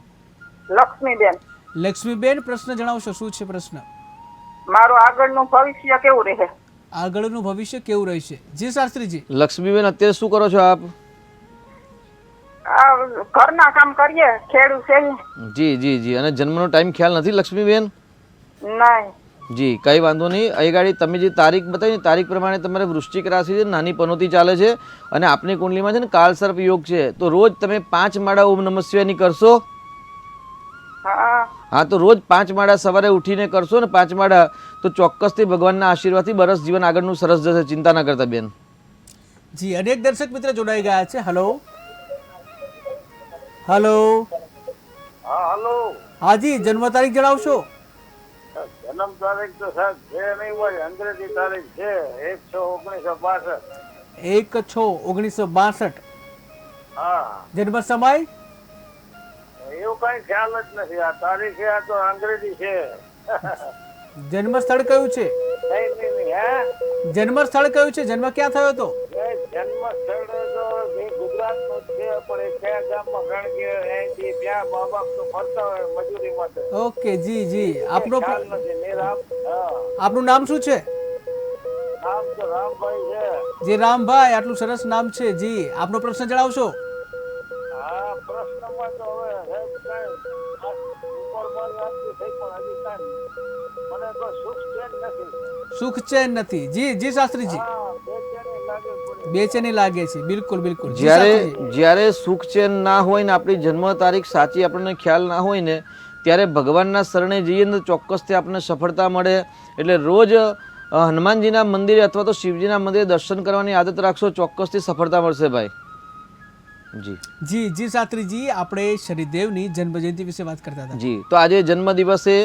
લક્ષ્મીબેન. લક્ષ્મીબેન પ્રશ્ન જણાવશો. શું છે પ્રશ્ન? મારું આગળનું ભવિષ્ય કેવું રહે? આગળનું ભવિષ્ય કેવું રહેશે? જી શાસ્ત્રીજી. લક્ષ્મીબેન અત્યારે શું કરો છો આપ? ઘરના કામ કરીએ, ખેડૂત છે. જી જી જી. અને જન્મનો ટાઈમ ખ્યાલ નથી લક્ષ્મીબેન? નહીં. જી કઈ વાંધો નહીં. અહીં ગાડી તમે જે તારીખ બતાવી તારીખ પ્રમાણે તમારે વૃશ્ચિક રાશિ છે, નાની પનોતી ચાલે છે અને આપની કુંડલીમાં છે ને કાળસર્પ યોગ છે. તો રોજ તમે 5 માળા ઓમ નમઃ શિવાયની કરશો? હા તો રોજ 5 માળા સવારે ઉઠીને કરશો ને 5 માળા તો ચોક્કસથી ભગવાનના આશીર્વાદથી બરસ જીવન આગળનું સરસ જશે. ચિંતા ના કરતા બેન. જી અનેક દર્શક મિત્ર જોડાઈ ગયા છે. Hello hello. હા હલો. હાજી જન્મ તારીખ જણાવશો. જન્મ તારીખ તો સાહેબ છે નહીં હોય, અંગ્રેજી તારીખ છે 1/6/1962. 1/6/1962. હા. જન્મ સમય, એવું કઈ ખ્યાલ જ નથી. આ તારીખ આ તો અંગ્રેજી છે. જન્મ સ્થળ કયું છે? નહીં હે. જન્મ સ્થળ કયું છે? જન્મ ક્યાં થયો હતો? જન્મ સ્થળ તો ગુજરાત નું છે પણ એ કયા ગામમાં કારણ કે અહીંથી ત્યાં મા બાપ તો ફરતા હોય મજૂરી માટે. ઓકે જી જી. આપનો ખ્યાલ નથી ને રામ. હા. આપનું નામ શું છે? નામ તો રામભાઈ છે. જી રામભાઈ, આટલું સરસ નામ છે. જી આપનો પ્રશ્ન જણાવશો. હા પ્રશ્નમાં તો હવે સાહેબ કાંઈ ઉપર મારી આપતી થઈ પણ હજી કાંઈ મને તો સુખ ચેન નથી. સુખ ચેન નથી. જી જી શાસ્ત્રીજી. હા બેચેની લાગે પડી. બેચેની લાગે છે. બિલકુલ બિલકુલ. જી જ્યારે શાસ્ત્રીજી. જ્યારે સુખ ચેન ના હોય ને આપણી જન્મ તારીખ સાચી આપણને ખ્યાલ ના હોય ને ત્યારે ભગવાનના શરણે જઈએ ને ચોક્કસથી આપણને સફળતા મળે. એટલે રોજ હનુમાનજીના મંદિરે અથવા તો શિવજીના મંદિરે દર્શન કરવાની આદત રાખશો ચોક્કસથી સફળતા મળશે ભાઈ. જી જી જી શાસ્ત્રીજી, આપણે શનિદેવની જન્મજયંતિ વિશે વાત કરતા હતા. જી. તો આજે જન્મ દિવસે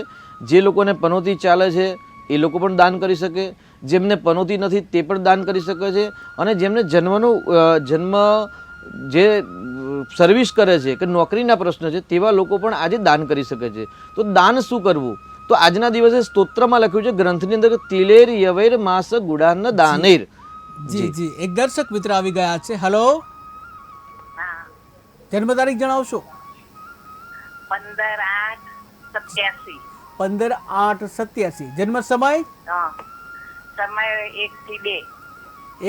જે લોકોને પનોતી ચાલે છે એ લોકો પણ દાન કરી શકે, જેમને પનોતી નથી તે પણ દાન કરી શકે છે અને જેમને જન્મ જે સર્વિસ કરે છે કે નોકરીના પ્રશ્ન છે તેવા લોકો પણ આજે દાન કરી શકે છે. તો દાન શું કરવું? તો આજના દિવસે સ્તોત્રમાં લખ્યું છે ગ્રંથની અંદર તિલેર યવૈર માસ ગુડાન દાનેર. જી જી. એક દર્શક મિત્ર આવી ગયા છે. હલો. જન્મ તારીખ જણાવશો. 15/8/87. 15/8/87. જન્મ સમય, સમય 1 થી 2.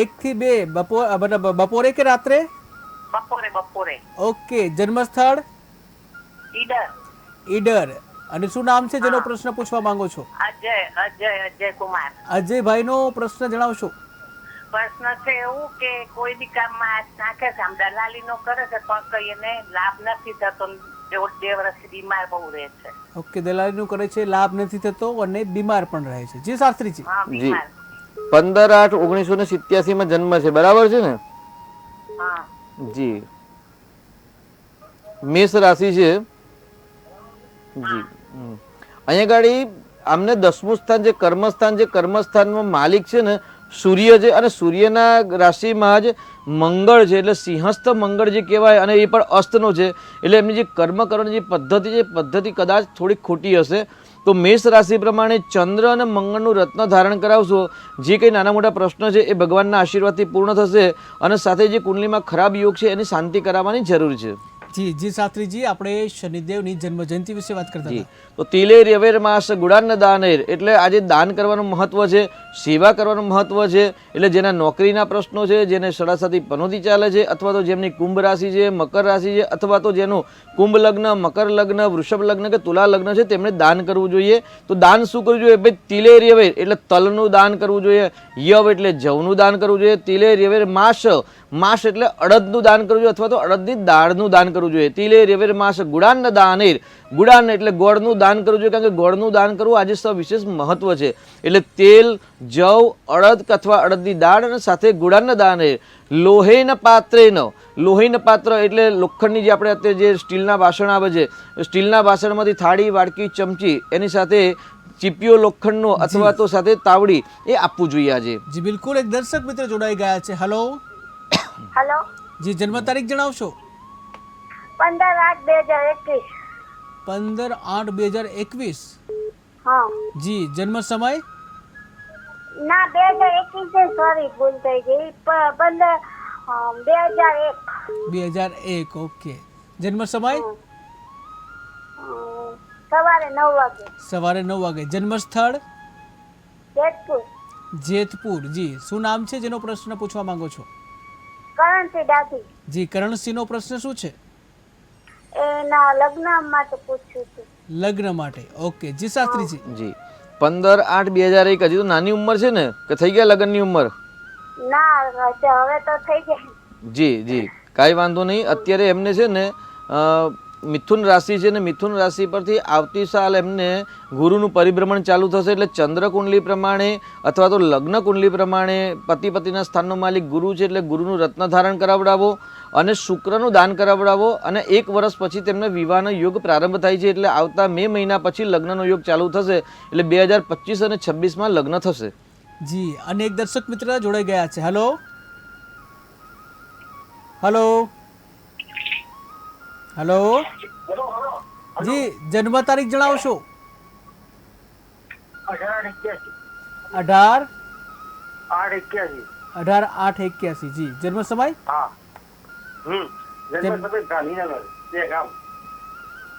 1 થી 2. બપોરે કે રાત્રે? બપોરે. ઓકે. જન્મ સ્થળ ઈડર. ઈડર. અને શું નામ છે જેનો પ્રશ્ન પૂછવા માંગો છો? અજય કુમાર. અજયભાઈનો પ્રશ્ન જણાવશો. પ્રશ્ન છે એવું કે કોઈ બી કામમાં હાથ નાખે છે, આમ દલાલી નો કરે છે પણ કઈ એને લાભ નથી થતો. 2 વર્ષથી બીમાર બહુ રહે છે. ઓકે. દલાલીનું કરે છે, લાભ નથી થતો અને બીમાર પણ રહે છે. જી શાસ્ત્રીજી. હા જી. બીમાર. 15/8/1987 માં જન્મ છે, બરાબર છે ને? હા. જી. મેષ રાશિ છે. જી. અહીંયા ગાડી આમને 10મું સ્થાન જે કર્મસ્થાનમાં માલિક છે ને સૂર્ય છે અને સૂર્યના રાશિમાં જ મંગળ છે, એટલે સિંહસ્થ મંગળ જે કહેવાય, અને એ પણ અસ્તનો છે. એટલે એમની જે કર્મ કરવાની જે પદ્ધતિ છે એ પદ્ધતિ કદાચ થોડીક ખોટી હશે. તો મેષ રાશિ પ્રમાણે ચંદ્ર અને મંગળનું રત્ન ધારણ કરાવશો, જે કંઈ નાના મોટા પ્રશ્નો છે એ ભગવાનના આશીર્વાદથી પૂર્ણ થશે. અને સાથે જે કુંડલીમાં ખરાબ યોગ છે એની શાંતિ કરાવવાની જરૂર છે. જી જી શાસ્ત્રીજી, આપણે શનિદેવની જન્મ જયંતિ વિશે વાત કરતા જી, હતા. તો તિલેર યવેર માસ ગુડાન દાનેર, એટલે આજે દાન કરવાનું મહત્વ છે, સેવા કરવાનું મહત્વ છે. એટલે જેના નોકરીના પ્રશ્નો છે, જેને સડાસાથી પનોતી ચાલે છે, અથવા તો જેમની કુંભ રાશિ છે, મકર રાશિ છે, અથવા તો જેનું કુંભ લગ્ન, મકર લગ્ન, વૃષભ લગ્ન કે તુલા લગ્ન છે, તેમણે દાન કરવું જોઈએ. તો દાન શું કરવું જોઈએ ભાઈ? તિલેર યવેર એટલે તલનું દાન કરવું જોઈએ, યવ એટલે જવનું દાન કરવું જોઈએ, તિલેર યવેર માસ, માસ એટલે અડદનું દાન કરવું જોઈએ, અથવા તો અડદની દાળનું દાન કરવું જોઈએ. તિલેર યવેર માસ ગુડાન દાનેર, ગુડાન એટલે ગોળનું દાન કરવું જોઈએ, કારણ કે ગોળનું દાન કરવું આજે સવિશેષ મહત્વ છે. એટલે તેલ, જવ, અડદ અથવા અડદની દાળ અને સાથે ગુડાન દાનેર. લોહેન પાત્રેન, લોહીન પાત્ર એટલે લોખંડની જે આપણે અત્યારે જે સ્ટીલના વાસણ આવે છે, સ્ટીલના વાસણમાંથી થાળી, વાડકી, ચમચી, એની સાથે ચીપિયો લોખંડનો અથવા તો સાથે તાવડી એ આપવું જોઈએ આજે. જી બિલકુલ, એક દર્શક મિત્ર જોડાઈ ગયા છે. હલો હેલો, જી, જન્મ તારીખ જણાવશો. 15/8/2021. 15/8/2021. હા, જી, જન્મ સમય. ના 2021 સોરી ભૂલ થઈ ગઈ. 2001. 2001. ઓકે. જન્મ સમય સવારે 9 વાગે. સવારે 9 વાગે. જન્મ સ્થળ જેતપુર. જેતપુર. જી, શું નામ છે જેનો પ્રશ્ન પૂછવા માંગો છો? કરણસિંહ દાદી. જી, કરણસિંહનો પ્રશ્ન શું છે? એના લગ્ન માટે પૂછ્યું હતું. લગ્ન માટે. ઓકે જી શાસ્ત્રીજી. જી, 15/8/2001. હજી તો નાની ઉંમર છે ને, કે થઈ ગયા લગ્નની ઉંમર? ના, હવે તો થઈ જાય. જી જી, કાંઈ વાંધો નહીં. અત્યારે એમને છે ને મિથુન રાશિ છે ને, મિથુન રાશિ પરથી આવતી સાલ એમને ગુરુનું પરિભ્રમણ ચાલુ થશે. એટલે ચંદ્ર કુંડલી પ્રમાણે અથવા તો લગ્ન કુંડલી પ્રમાણે પતિ પતિના સ્થાનનો માલિક ગુરુ છે, એટલે ગુરુનું રત્ન ધારણ કરાવડાવો અને શુક્રનું દાન કરાવડાવો. અને 1 વર્ષ પછી તેમને વિવાહનો યોગ પ્રારંભ થાય છે. એટલે આવતા મે મહિના પછી લગ્નનો યોગ ચાલુ થશે. એટલે 2025 અને 26માં લગ્ન થશે. જી, અને એક દર્શક મિત્ર જોડાઈ ગયા છે. હલો હલો હલો જી, જન્મ તારીખ જણાવશો. 18 18/8/81. જી, જન્મ સમય.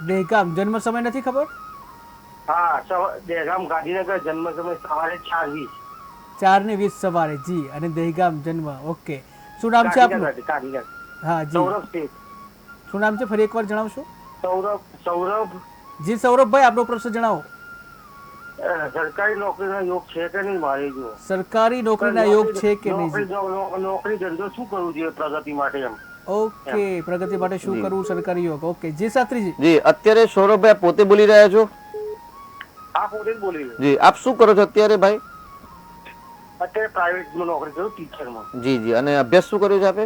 દહેગામ. જન્મ સમય નથી ખબર. દહેગામ ગાંધીનગર. જન્મ સમય સવારે 4:20. 4:20 સવારે. જી, અને દહેગામ જન્મ. ઓકે. શું નામ છે આપનું? હા જી, શું નામ છે ફરી એકવાર જણાવશો? સૌરભ. જી સૌરભભાઈ, આપનો પ્રશ્ન જણાવો. સરકારી નોકરીનો યોગ છે કે નહીં મારે? જો સરકારી નોકરીના યોગ છે કે નહીં? નોકરી ધંધો શું કરવું જોઈએ પ્રગતિ માટે? એમ ઓકે, પ્રગતિ માટે શું કરવું? સરકારી યોગ. ઓકે જી શાસ્ત્રીજી. જી, અત્યારે સૌરભભાઈ પોતે બોલી રહ્યા છો? આ પોતે જ બોલી રહ્યો. જી, આપ શું કરો છો અત્યારે ભાઈ? અત્યારે પ્રાઇવેટમાં નોકરી કરું, ટીચરમાં. જી જી, અને અભ્યાસ શું કર્યો છે આપે?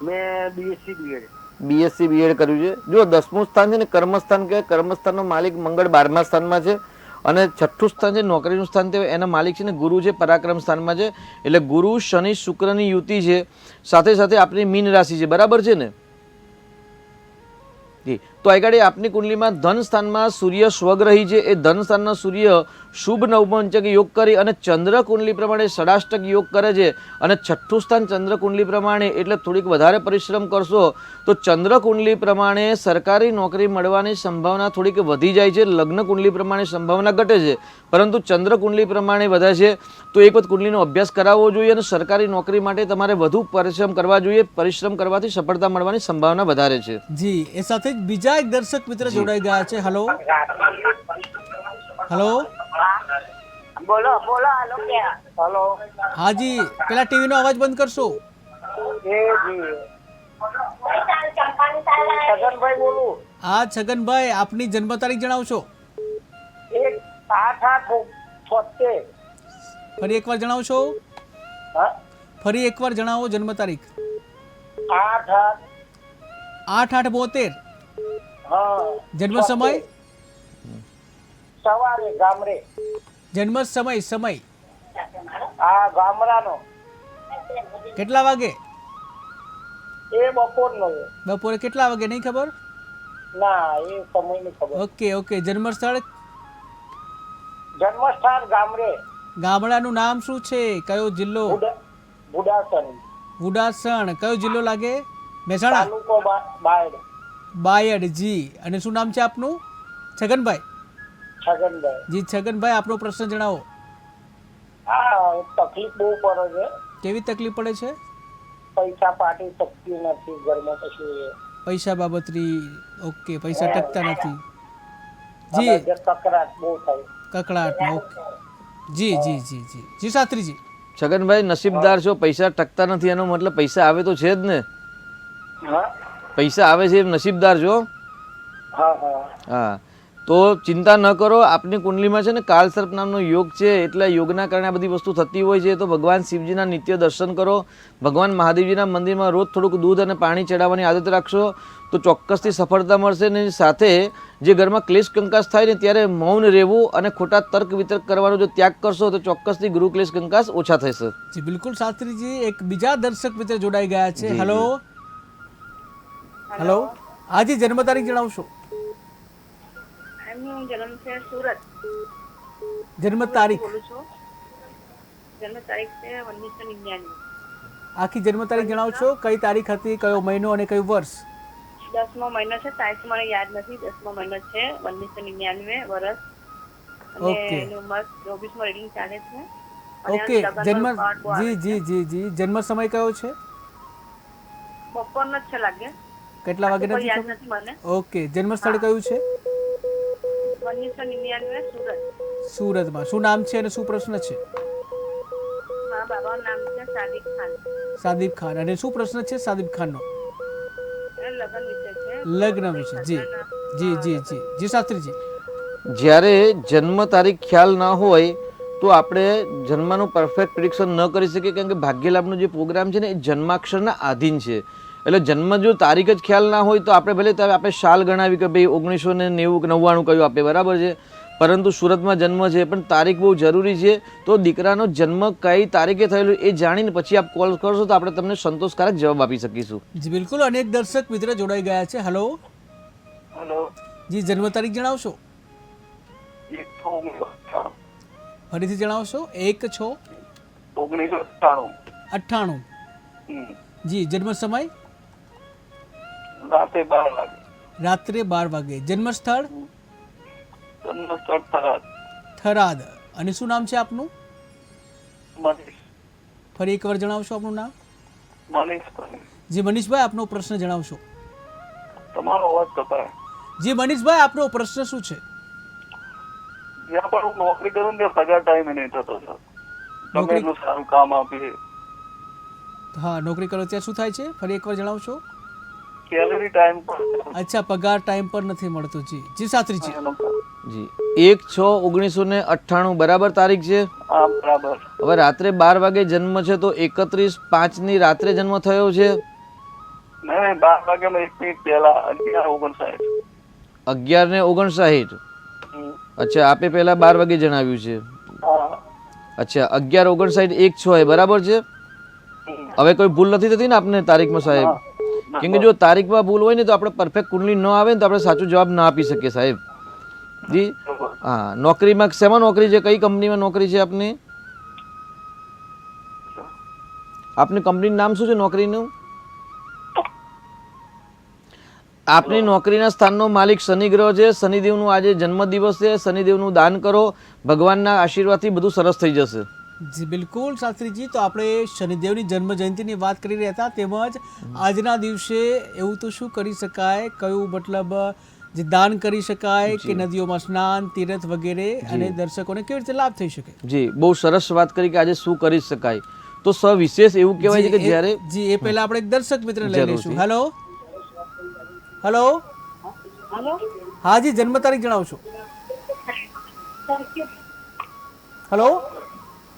મેં BSc B.Ed. BSc B.Ed કર્યું છે. જો 10મું સ્થાન છે ને કર્મસ્થાન કહેવાય. કર્મસ્થાનનો માલિક મંગળ 12મા સ્થાનમાં છે, અને 6ઠું સ્થાન છે નોકરીનું સ્થાન, તે એના માલિક છે ને ગુરુ છે, પરાક્રમ સ્થાનમાં છે. એટલે ગુરુ શનિ શુક્રની યુતિ છે. સાથે સાથે આપણી મીન રાશિ છે, બરાબર છે ને? જી, તો આગળ આપની કુંડલીમાં ધન સ્થાનમાં સૂર્ય સ્વગ્રહી છે. એ ધન સ્થાનના સૂર્ય શુભ નવમંચક યોગ કરી અને ચંદ્ર કુંડલી પ્રમાણે ષડાષ્ટક યોગ કરે છે. અને 6ઠું સ્થાન ચંદ્ર કુંડલી પ્રમાણે, એટલે થોડીક વધારે પરિશ્રમ કરશો તો ચંદ્ર કુંડલી પ્રમાણે સરકારી નોકરી મળવાની સંભાવના થોડીક વધી જાય છે. લગ્ન કુંડલી પ્રમાણે સંભાવના ઘટે છે, પરંતુ ચંદ્ર કુંડલી પ્રમાણે વધે છે. તો એક વખત કુંડલીનો અભ્યાસ કરાવવો જોઈએ અને સરકારી નોકરી માટે તમારે વધુ પરિશ્રમ કરવા જોઈએ. પરિશ્રમ કરવાથી સફળતા મળવાની સંભાવના વધારે છે. જી, એ સાથે જ બીજા એક દર્શક મિત્ર જોડાઈ ગયા છે. હલો હલો બોલો બોલો. હલો. હા જી, પેલા ટીવી નો અવાજ બંધ કરશો. છગનભાઈ બોલું. હા છગનભાઈ, આપની જન્મ તારીખ જણાવશો. 8/8/76. ફરી એકવાર જણાવશો. ફરી એકવાર જણાવો જન્મ તારીખ. 8/8/72. જન્મ સમય. સવારે ગામરે. જન્મ સમય. આ ગામડાનો કેટલા વાગે? એ બપોરનો છે. બપોરે કેટલા વાગે નહીં ખબર? ના એ સમય ની ખબર. Okay okay. જન્મસ્થળ? જન્મસ્થાન ગામડે ગામડાનું નામ શું છે? કયો જિલ્લો? બુડાસણ બુડાસણ. કયો જિલ્લો લાગે? મહેસાણા? તાલુકો બાયડ. બાયડ. જી. અને શું નામ છે આપનું? છગનભાઈ. છગનભાઈ. જી છગનભાઈ, આપનો પ્રશ્ન જણાવો. હા તકલીફ બહુ પડે છે. કેવી તકલીફ પડે છે? પૈસા પાટી શકતી નથી ઘરમાં. પછી પૈસા બાબતની. ઓકે, પૈસા ટકતા નથી. જી. અને જે તકરાર બહુ થાય. કકળાટ. ઓકે. જી જી જી જી જી શાસ્ત્રીજી. છગનભાઈ નસીબદાર છો, પૈસા ટકતા નથી એનો મતલબ પૈસા આવે તો છે જ ને. હા પૈસા આવે છે એમ નસીબદાર છો. હા હા હા, તો ચિંતા ન કરો. આપની કુંડલીમાં છે ને કાળસર્પ નામનો યોગ છે, એટલે યોગના કારણે આ બધી વસ્તુ થતી હોય છે. તો ભગવાન શિવજીના નિત્ય દર્શન કરો. ભગવાન મહાદેવજીના મંદિરમાં રોજ થોડુંક દૂધ અને પાણી ચડાવવાની આદત રાખશો તો ચોક્કસથી સફળતા મળશે. ને સાથે જે ઘરમાં ક્લેશ કંકાસ થાય ને ત્યારે મૌન રહેવું અને ખોટા તર્ક વિતર્ક કરવાનો જો ત્યાગ કરશો તો ચોક્કસથી ગૃહ ક્લેશ કંકાસ ઓછા થશે. જી બિલકુલ શાસ્ત્રીજી. એક બીજા દર્શક મિત્ર જોડાઈ ગયા છે. Hello hello. હાજી, જન્મ તારીખ જણાવશો? એમનું જન્મ છે સુરત. જન્મ તારીખ? બોલું છું. જન્મ તારીખ છે 1999. આખી જન્મ તારીખ જણાવશો? કઈ તારીખ હતી, કયો મહિનો અને કયું વર્ષ? 10મો મહિનો છે. તારીખ મને યાદ નથી. 10મો મહિનો છે 1999 વર્ષ. અને ઓકે. એની ઉંમર 24મો રીડિંગ ચાલે છે. અને ઓકે. લગ્નનો જન્મ કાર્ડ બહુ આવે જી છે. જી જી જી. જન્મ સમય કયો છે? બપોરનો જ છે લાગે. કેટલા વાગે કોઈ નથી યાદ ખબર? નથી મને. ઓકે. જન્મ સ્થળ કયું છે? 1999 સુરત. સુરતમાં. શું નામ છે અને શું પ્રશ્ન છે? મારા બાબાનું નામ છે સાદિક ખાન. સાદિક ખાન. અને શું પ્રશ્ન છે સાદિક ખાનનો? એ લગ્ન વિશે છે. લગ્ન વિશે. જી જી જી જી જી શાસ્ત્રીજી. જ્યારે જન્મ તારીખ ખ્યાલ ના હોય તો આપણે જન્મનું પરફેક્ટ પ્રિડિક્શન ન કરી શકીએ, કારણ કે ભાગ્યલાભનો જે પ્રોગ્રામ છે ને એ જન્માક્ષરના આધીન છે. એટલે જન્મ જો તારીખ જ ખ્યાલ ના હોય તો આપણે ભલે આપણે સાલ ગણાવી કે ભાઈ 1999 કયું આપે, બરાબર છે, પરંતુ સુરતમાં જન્મ છે પણ તારીખ બહુ જરૂરી છે. તો દીકરાનો જન્મ કઈ તારીખે થયેલો એ જાણીને પછી આપ કોલ કરશો તો આપણે તમને સંતોષકારક જવાબ આપી શકીશું. જી બિલકુલ. અનેક દર્શક મિત્ર જોડાઈ ગયા છે. હેલો. હેલો. જી જન્મ તારીખ જણાવશો? ફરીથી જણાવશો? 1/6/1998. જી. જન્મ સમય? રાતે 12 વાગે. રાત્રે 12 વાગે. જન્મ સ્થળ? જન્મસ્થળ થરાદ. થરાદ. અને શું નામ છે આપનું? મનીષ. ફરી એકવાર જણાવશો આપનું નામ? મનીષ. જી મનીષભાઈ, આપનો પ્રશ્ન જણાવશો? તમારો અવાજ કપાય. જી મનીષભાઈ, આપનો પ્રશ્ન શું છે? જ્યાં પણ હું નોકરી કરું ત્યાં પગાર ટાઈમે નહીં થતો સર. તમે એટલું સારું કામ આપીએ. હા, નોકરી કરો ત્યાં શું થાય છે? ફરી એકવાર જણાવશો? સેલેરી ટાઈમ પર. અચ્છા, પગાર ટાઈમ પર નથી મળતો. જી જી શાસ્ત્રીજી. જી. 1/6/1998 બરાબર તારીખ છે. હા બરાબર. હવે રાત્રે 12 વાગે જન્મ છે તો 31/5 રાત્રે જન્મ થયો છે. નહીં 12 વાગ્યાનો 1 મિનિટ પહેલા 11:59. 11:59. અચ્છા, આપે પહેલા 12 વાગે જણાવ્યું છે. હા. અચ્છા, 11:59 1/6 બરાબર છે. હવે કોઈ ભૂલ નથી થતી ને આપને તારીખમાં સાહેબ? કેમ કે જો તારીખમાં ભૂલ હોય ને તો આપણે પરફેક્ટ કુંડલી ન આવે ને તો આપણે સાચો જવાબ ના આપી શકીએ સાહેબ. જી હા. નોકરીમાં શેમાં નોકરી છે? કઈ કંપનીમાં નોકરી છે આપની? આપની કંપનીનું નામ શું છે નોકરીનું? આપની નોકરીના સ્થાનનો માલિક શનિ ગ્રહ છે. શનિદેવનું આજે જન્મદિવસ છે. શનિદેવનું દાન કરો, ભગવાનના આશીર્વાદથી બધું સરસ થઈ જશે. જી બિલકુલ શાસ્ત્રીજી. તો આપણે શનિદેવની જન્મ જયંતિની વાત કરી રહ્યા હતા, તેમજ આજના દિવસે એવું તો શું કરી શકાય, કયું મતલબ જે દાન કરી શકાય કે નદીઓમાં સ્નાન, તીર્થ વગેરે, અને દર્શકોને કેવી રીતે લાભ થઈ શકે? જી, બહુ સરસ વાત કરી કે આજે શું કરી શકાય. તો સવિશેષ એવું કહેવાય છે કે જ્યારે જી એ પહેલા આપણે એક દર્શક મિત્ર લઈ લઈશું. Hello hello. હા જી, જન્મ તારીખ જણાવશો? હેલો.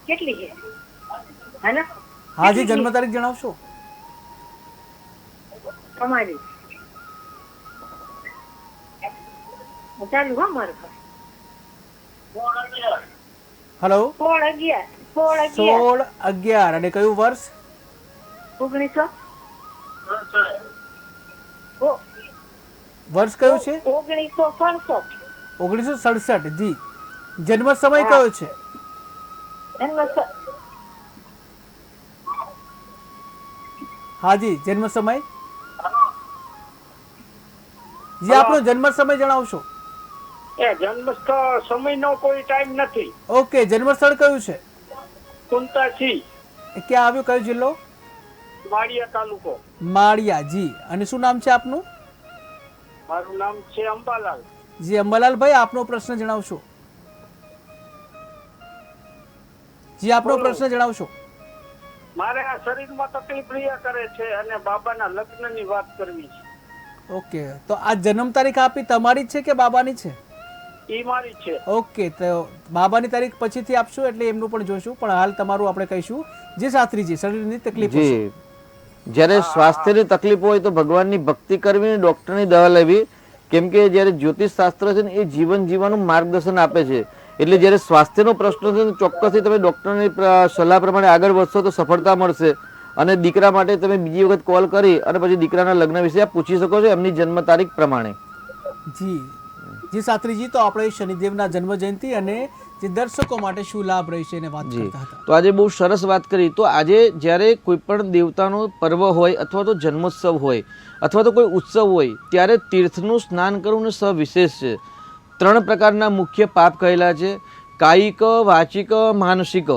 કેટલી છે? હેલો. હા જી, જન્મ તારીખ જણાવશો? તમારી ચાલુ હા મારું. હેલો. 16/11. 16/11 અને કયું વર્ષ? 1900 વર્ષ કયું છે? 1967 1967 જી. જન્મ સમય કયો છે? હા જી, જન્મ સમય જી, આપનો જન્મ સમય જણાવશો? એ જન્મ સમયનો કોઈ ટાઈમ નથી. ઓકે, જન્મ સ્થળ કયું છે? કુંતાસી, એ ક્યાં આવ્યું, કયો જિલ્લો? માળિયા તાલુકો. માળિયા જી. અને શું નામ છે આપનું? મારું નામ છે અંબાલાલ. જી અંબાલાલભાઈ, આપનો પ્રશ્ન જણાવશો? જી, આપનો પ્રશ્ન જણાવશો? મારે આ શરીરમાં તકલીફ રહ્યા કરે છે અને બાબાના લગ્નની વાત કરવી છે. ઓકે, તો આ જન્મ તારીખ આપી તમારી જ છે કે બાબાની છે? ઈ મારી છે. ઓકે, તો બાબાની તારીખ પછીથી આપશું એટલે એમનું પણ જોશું, પણ હાલ તમારું આપણે કહીશું. જે શાસ્ત્રીજી, શરીરની તકલીફ હશે. જી, જ્યારે સ્વાસ્થ્યની તકલીફ હોય તો ભગવાનની ભક્તિ કરવી, ડોક્ટરની દવા લેવી, કેમ કે જ્યારે જ્યોતિષ શાસ્ત્ર છે ને એ જીવન જીવવાનું માર્ગદર્શન આપે છે. એટલે જ્યારે સ્વાસ્થ્યનો પ્રશ્ન છે તો ચોક્કસથી તમે ડોક્ટરની સલાહ પ્રમાણે આગળ વધશો તો સફળતા મળશે. અને દીકરા માટે તમે બીજી વખત કોલ કરી અને પછી દીકરાના લગ્ન વિશે આપ પૂછી શકો છો એમની જન્મ તારીખ પ્રમાણે. જી જી શાસ્ત્રીજી, તો આપણે શનિદેવના જન્મ જયંતિ અને જે દર્શકો માટે શું લાભ રહેશે એને વાત કરતા હતા. તો આજે બહુ સરસ વાત કરી. તો આજે જ્યારે કોઈ પણ દેવતાનો પર્વ હોય અથવા તો જન્મોત્સવ હોય અથવા તો કોઈ ઉત્સવ હોય ત્યારે તીર્થનું સ્નાન કરવું સવિશેષ છે. 3 પ્રકારના મુખ્ય પાપ કહેલા છે: કાયિક, વાચિક, માનસિક.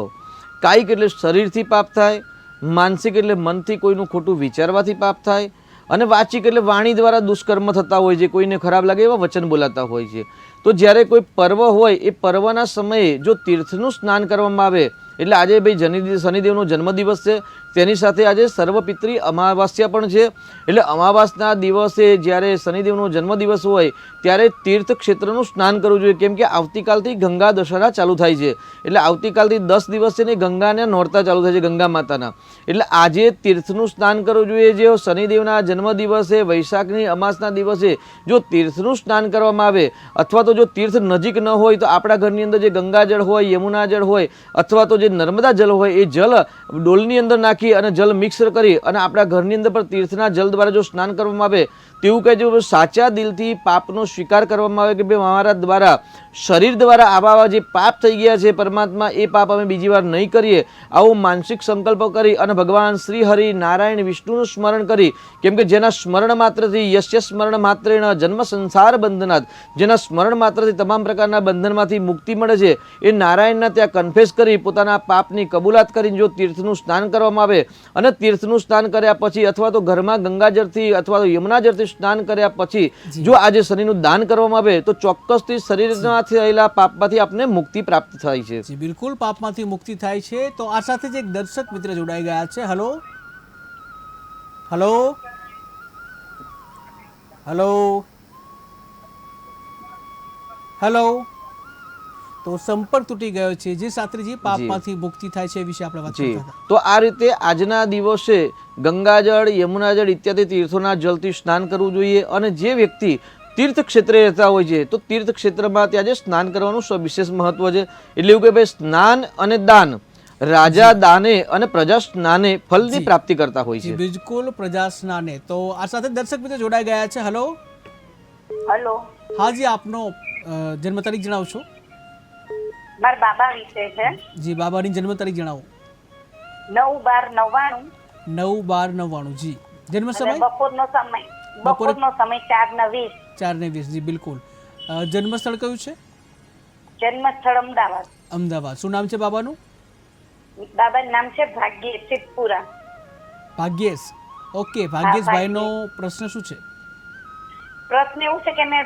કાયિક એટલે શરીરથી પાપ થાય, માનસિક એટલે મનથી કોઈનું ખોટું વિચારવાથી પાપ થાય, અને વાચિક એટલે વાણી દ્વારા દુષ્કર્મ થતા હોય છે, કોઈને ખરાબ લાગે એવા વચન બોલાતા હોય છે. તો જ્યારે કોઈ પર્વ હોય એ પર્વના સમયે જો તીર્થનું સ્નાન કરવામાં આવે, એટલે આજે ભાઈ શનિદેવનો જન્મદિવસ છે, તેની સાથે આજે સર્વપિત્રી અમાવાસ્યા પણ છે. એટલે અમાવાસના દિવસે જ્યારે શનિદેવનો જન્મદિવસ હોય ત્યારે તીર્થ ક્ષેત્રનું સ્નાન કરવું જોઈએ, કેમ કે આવતીકાલથી ગંગા દશહરા ચાલુ થાય છે. એટલે આવતીકાલથી 10 દિવસ છે ને ગંગાના નોરતા ચાલુ થાય છે, ગંગા માતાના. એટલે આજે તીર્થનું સ્નાન કરવું જોઈએ. જે શનિદેવના જન્મદિવસે વૈશાખની અમાસના દિવસે જો તીર્થનું સ્નાન કરવામાં આવે અથવા તો જો તીર્થ નજીક ન હોય તો આપણા ઘરની અંદર જે ગંગાજળ હોય, યમુના જળ હોય અથવા તો જે નર્મદા જળ હોય એ જલ ડોલની અંદર નાખી અને જલ મિક્સ કરી અને આપણા ઘરની અંદર પણ તીર્થના જલ દ્વારા જો સ્નાન કરવામાં આવે તેવું કહે છે. સાચા દિલથી પાપનો સ્વીકાર કરવામાં આવે કે ભાઈ મારા દ્વારા શરીર દ્વારા આવા જે પાપ થઈ ગયા છે પરમાત્મા, એ પાપ અમે બીજી વાર નહીં કરીએ, આવો માનસિક સંકલ્પ કરી અને ભગવાન શ્રી હરિ નારાયણ વિષ્ણુનું સ્મરણ કરી, કેમ કે જેના સ્મરણ માત્રથી યસ્ય સ્મરણ માત્રેણ જન્મ સંસાર બંધનાથ, જેના સ્મરણ માત્રથી તમામ પ્રકારના બંધનમાંથી મુક્તિ મળે છે, એ નારાયણના ત્યાં કન્ફેસ કરી પોતાના પાપની કબૂલાત કરીને જો તીર્થનું સ્નાન કરવામાં આવે અને તીર્થનું સ્નાન કર્યા પછી અથવા તો ઘરમાં ગંગાજળથી અથવા તો યમુનાજળથી સ્નાન કર્યા પછી જો આજે શનિનું દાન કરવામાં આવે તો ચોક્કસથી શરીરમાં થયેલા પાપમાંથી આપને મુક્તિ પ્રાપ્ત થાય છે. જી બિલકુલ, પાપમાંથી મુક્તિ થાય છે. તો આ સાથે જ એક દર્શક મિત્ર જોડાઈ ગયા છે. Hello hello hello hello. તો સંપર્ક તૂટી ગયો છે. જે શાસ્ત્રીજી, પાપમાંથી મુક્તિ થાય છે એ વિશે આપણે વાત કરતા હતા. તો આ રીતે આજના દિવસે ગંગાજળ, યમુનાજળ ઇત્યાદિ તીર્થોના જળથી સ્નાન કરવું જોઈએ. અને જે વ્યક્તિ તીર્થ ક્ષેત્રે રહેતા હોય છે તો તીર્થ ક્ષેત્રમાં ત્યાં જે સ્નાન કરવાનું સવિશેષ મહત્વ છે. એટલે એવું કે ભાઈ સ્નાન અને દાન, રાજા દાને અને પ્રજા સ્નાને ફલની પ્રાપ્તિ કરતા હોય છે. બિલકુલ, પ્રજા સ્નાને. તો આ સાથે દર્શક મિત્રો જોડાઈ ગયા છે. હેલો હલો, હાજી, આપનો જન્મ તારીખ જણાવશો? મારા બાબા વિશે છે. જી, બાબાની જન્મ તારીખ જણાવો. 9/12/99. 9/12/99. જી. જન્મ સમય? બપોરનો સમય 4:20. 4:20. જી બિલકુલ. જન્મ સ્થળ કયું છે? જન્મ સ્થળ અમદાવાદ. અમદાવાદ. શું નામ છે બાબાનું? બાબાનું નામ છે ભાગ્યેશ સિદ્ધપુરા. ભાગ્યેશ. ઓકે, ભાગ્યેશભાઈનો પ્રશ્ન શું છે? પ્રશ્ન એવું છે કે મેં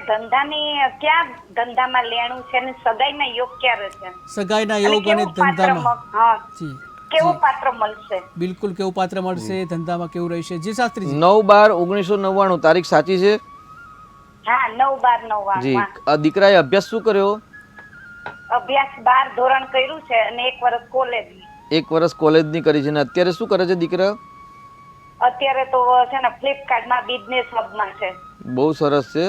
ક્યાં ધંધામાં લેણું છે અને સગાઈના યોગ ક્યારે છે? સગાઈના યોગ અને ધંધામાં. હા, જી, કેવું પાત્ર મળશે? બિલકુલ, કેવું પાત્ર મળશે, ધંધામાં કેવું રહેશે? જી શાસ્ત્રીજી. 9/12/1999 તારીખ સાચી છે? હા, 9/12/99. જી. દીકરાએ અભ્યાસ શું કર્યો? અભ્યાસ 12 ધોરણ કર્યું છે અને 1 વર્ષ કોલેજ. 1 વર્ષ કોલેજની કરી છે. અને અત્યારે શું કરે છે દીકરા? અત્યારે તો છે ને ફ્લિપકાર્ટમાં બિઝનેસ હબમાં છે. બહુ સરસ છે.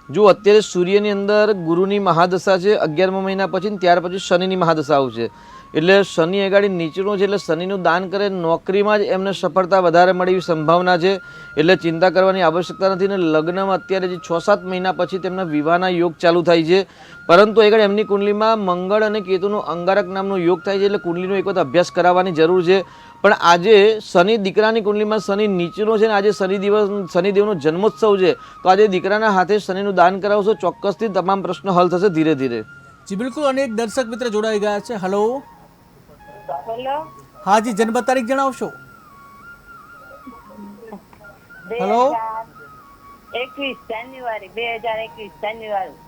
જો અત્યારે સૂર્યની અંદર ગુરુની મહાદશા છે 11મા મહિના પછી, ત્યાર પછી શનિની મહાદશા આવશે. એટલે શનિ અગાડી નીચેનો છે, એટલે શનિનું દાન કરે નોકરીમાં જ એમને સફળતા વધારે મળે એવી સંભાવના છે, એટલે ચિંતા કરવાની આવશ્યકતા નથી. ને લગ્નમાં અત્યારે જે 6-7 મહિના પછી તેમના વિવાહના યોગ ચાલુ થાય છે, પરંતુ આગળ એમની કુંડલીમાં મંગળ અને કેતુનો અંગારક નામનો યોગ થાય છે, એટલે કુંડલીનો એક વખત અભ્યાસ કરાવવાની જરૂર છે. પણ આજે શનિ દીકરાની કુંડલીમાં શનિ નીચેનો છે ને આજે શનિદેવનો જન્મોત્સવ છે, તો આજે દીકરાના હાથે શનિનું દાન કરાવશો, ચોક્કસથી તમામ પ્રશ્નો હલ થશે ધીરે ધીરે. જી બિલકુલ. અને એક દર્શક મિત્ર જોડાઈ ગયા છે. હલો, હેલો, હા જી, જન્મ તારીખ જણાવશો? હેલો, 21 જાન્યુઆરી 2021 જાન્યુઆરી.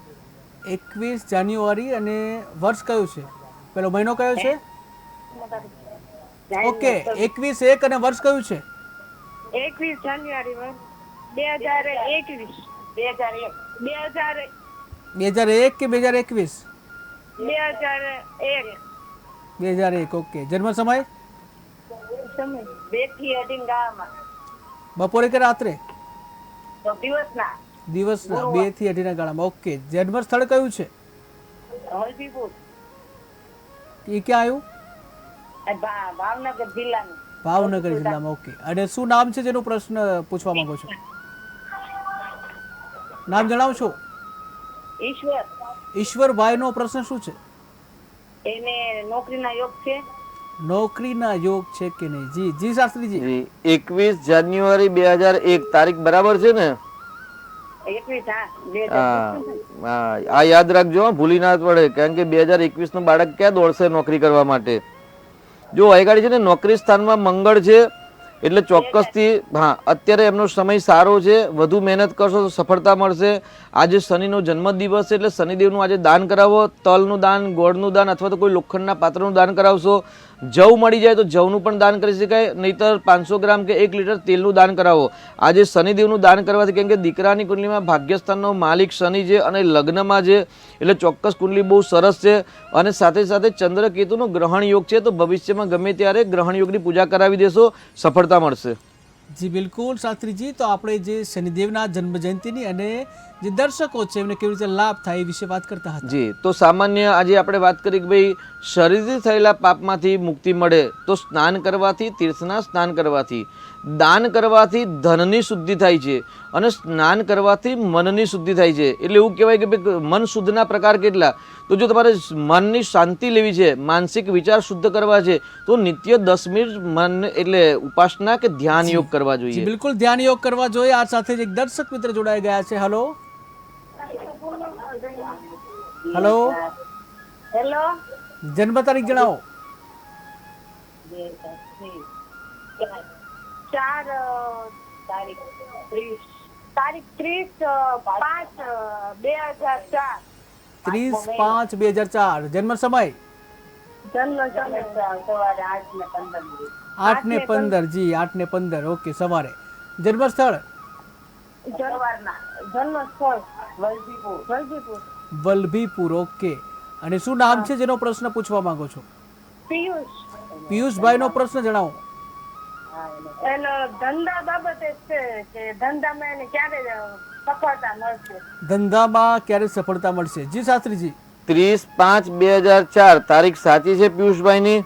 21 જાન્યુઆરી. અને વર્ષ કયું છે? પેલો મહિનો કયો છે? ઓકે, 21/1 અને વર્ષ કયું છે? 21 જાન્યુઆરી 2021. 2001 કે 2021? 2001. 2001. ઓકે. જન્મ સમય? 2 થી 18 ગાળામાં. બપોરે કે રાત્રે? તો દિવસના. દિવસના 2 થી 18 ગાળામાં. ઓકે. જન્મ સ્થળ કયું છે? હલ્દીપુર. એ ક્યાં આવ્યું? ભાવનગર જિલ્લાનું. ભાવનગર જિલ્લામાં. ઓકે. અને શું નામ છે જેનો પ્રશ્ન પૂછવા માંગો છો? નામ જણાવશો? ઈશ્વર. ઈશ્વરભાઈનો પ્રશ્ન શું છે? એને નોકરીના યોગ છે. નોકરીના યોગ છે કે નહીં? જી જી શાસ્ત્રીજી. જી 21 જાન્યુઆરી 2001 તારીખ બરાબર છે ને? 21. હા, આ યાદ રાખજો, ભૂલી ના પડે, કારણ કે 2021 નું બાળક ક્યાં દોડશે નોકરી કરવા માટે. જો આગળ છે ને નોકરી સ્થાનમાં મંગળ છે, એટલે ચોક્કસથી હા અત્યારે એમનો સમય સારો છે, વધુ મહેનત કરશો તો સફળતા મળશે. આજે શનિનો જન્મદિવસ છે, એટલે શનિદેવનું આજે દાન કરાવો, તલનું દાન, ગોળનું દાન અથવા તો કોઈ લોખંડના પાત્રનું દાન કરાવશો. જવ મળી જાય તો જવનું પણ દાન કરી શકાય, નહીતર 500 ગ્રામ કે 1 લીટર તેલનું દાન કરાવો. આજે શનિદેવનું દાન કરવાથી, કેમ કે દીકરાની કુંડલીમાં ભાગ્યસ્થાનનો માલિક શનિ છે અને લગ્નમાં છે, એટલે ચોક્કસ કુંડલી બહુ સરસ છે. અને સાથે સાથે ચંદ્ર કેતુનો ગ્રહણ યોગ છે, તો ભવિષ્યમાં ગમે ત્યારે ગ્રહણ યોગની પૂજા કરાવી દેશો, સફળતા મળશે. જી બિલકુલ શાસ્ત્રીજી. તો આપણે જે શનિદેવના જન્મ જયંતિની અને જે દર્શકો છે એમને કેવી રીતે લાભ થાય એ વિશે વાત કરતા હતા. જી, તો સામાન્ય આજે આપણે વાત કરી કે ભાઈ શરીરથી થયેલા પાપમાંથી મુક્તિ મળે તો સ્નાન કરવાથી, તીર્થના સ્નાન કરવાથી, દાન કરવાથી ધનની શુદ્ધિ થાય છે અને સ્નાન કરવાથી મનની શુદ્ધિ થાય છે. એટલે એવું કહેવાય કે ભાઈ મન શુદ્ધના પ્રકાર કેટલા? તો જો તમારે મનની શાંતિ લેવી છે, માનસિક વિચાર શુદ્ધ કરવા છે, તો નિત્ય 10 મિનિટ મન એટલે ઉપાસના કે ધ્યાન યોગ કરવા જોઈએ. બિલકુલ ધ્યાન યોગ કરવા જોઈએ. આ સાથે જ એક દર્શક મિત્ર જોડાઈ ગયા છે. Hello, hello, hello. જન્મ તારીખ જણાવો? 4 તારીખ 30/5/2004. 30/5/2004. જન્મ સમય? જન્મ સમય સવારે 8:15. 8:15. જી 8:15. ઓકે. સવારે. જન્મ સ્થળ? જન્મ સ્થળ વલભીપુર. વલભીપુર. ઓકે. અને શું નામ છે જેનો પ્રશ્ન પૂછવા માંગો છો? પિયુષ. પિયુષભાઈનો પ્રશ્ન જણાવો. એનો ધંધા બાબતે છે કે ધંધામાં એને ક્યારે સફળતા મળશે? ધંધામાં ક્યારે સફળતા મળશે? જી શાસ્ત્રીજી. 30/5/2004 તારીખ સાચી છે પિયુષભાઈની?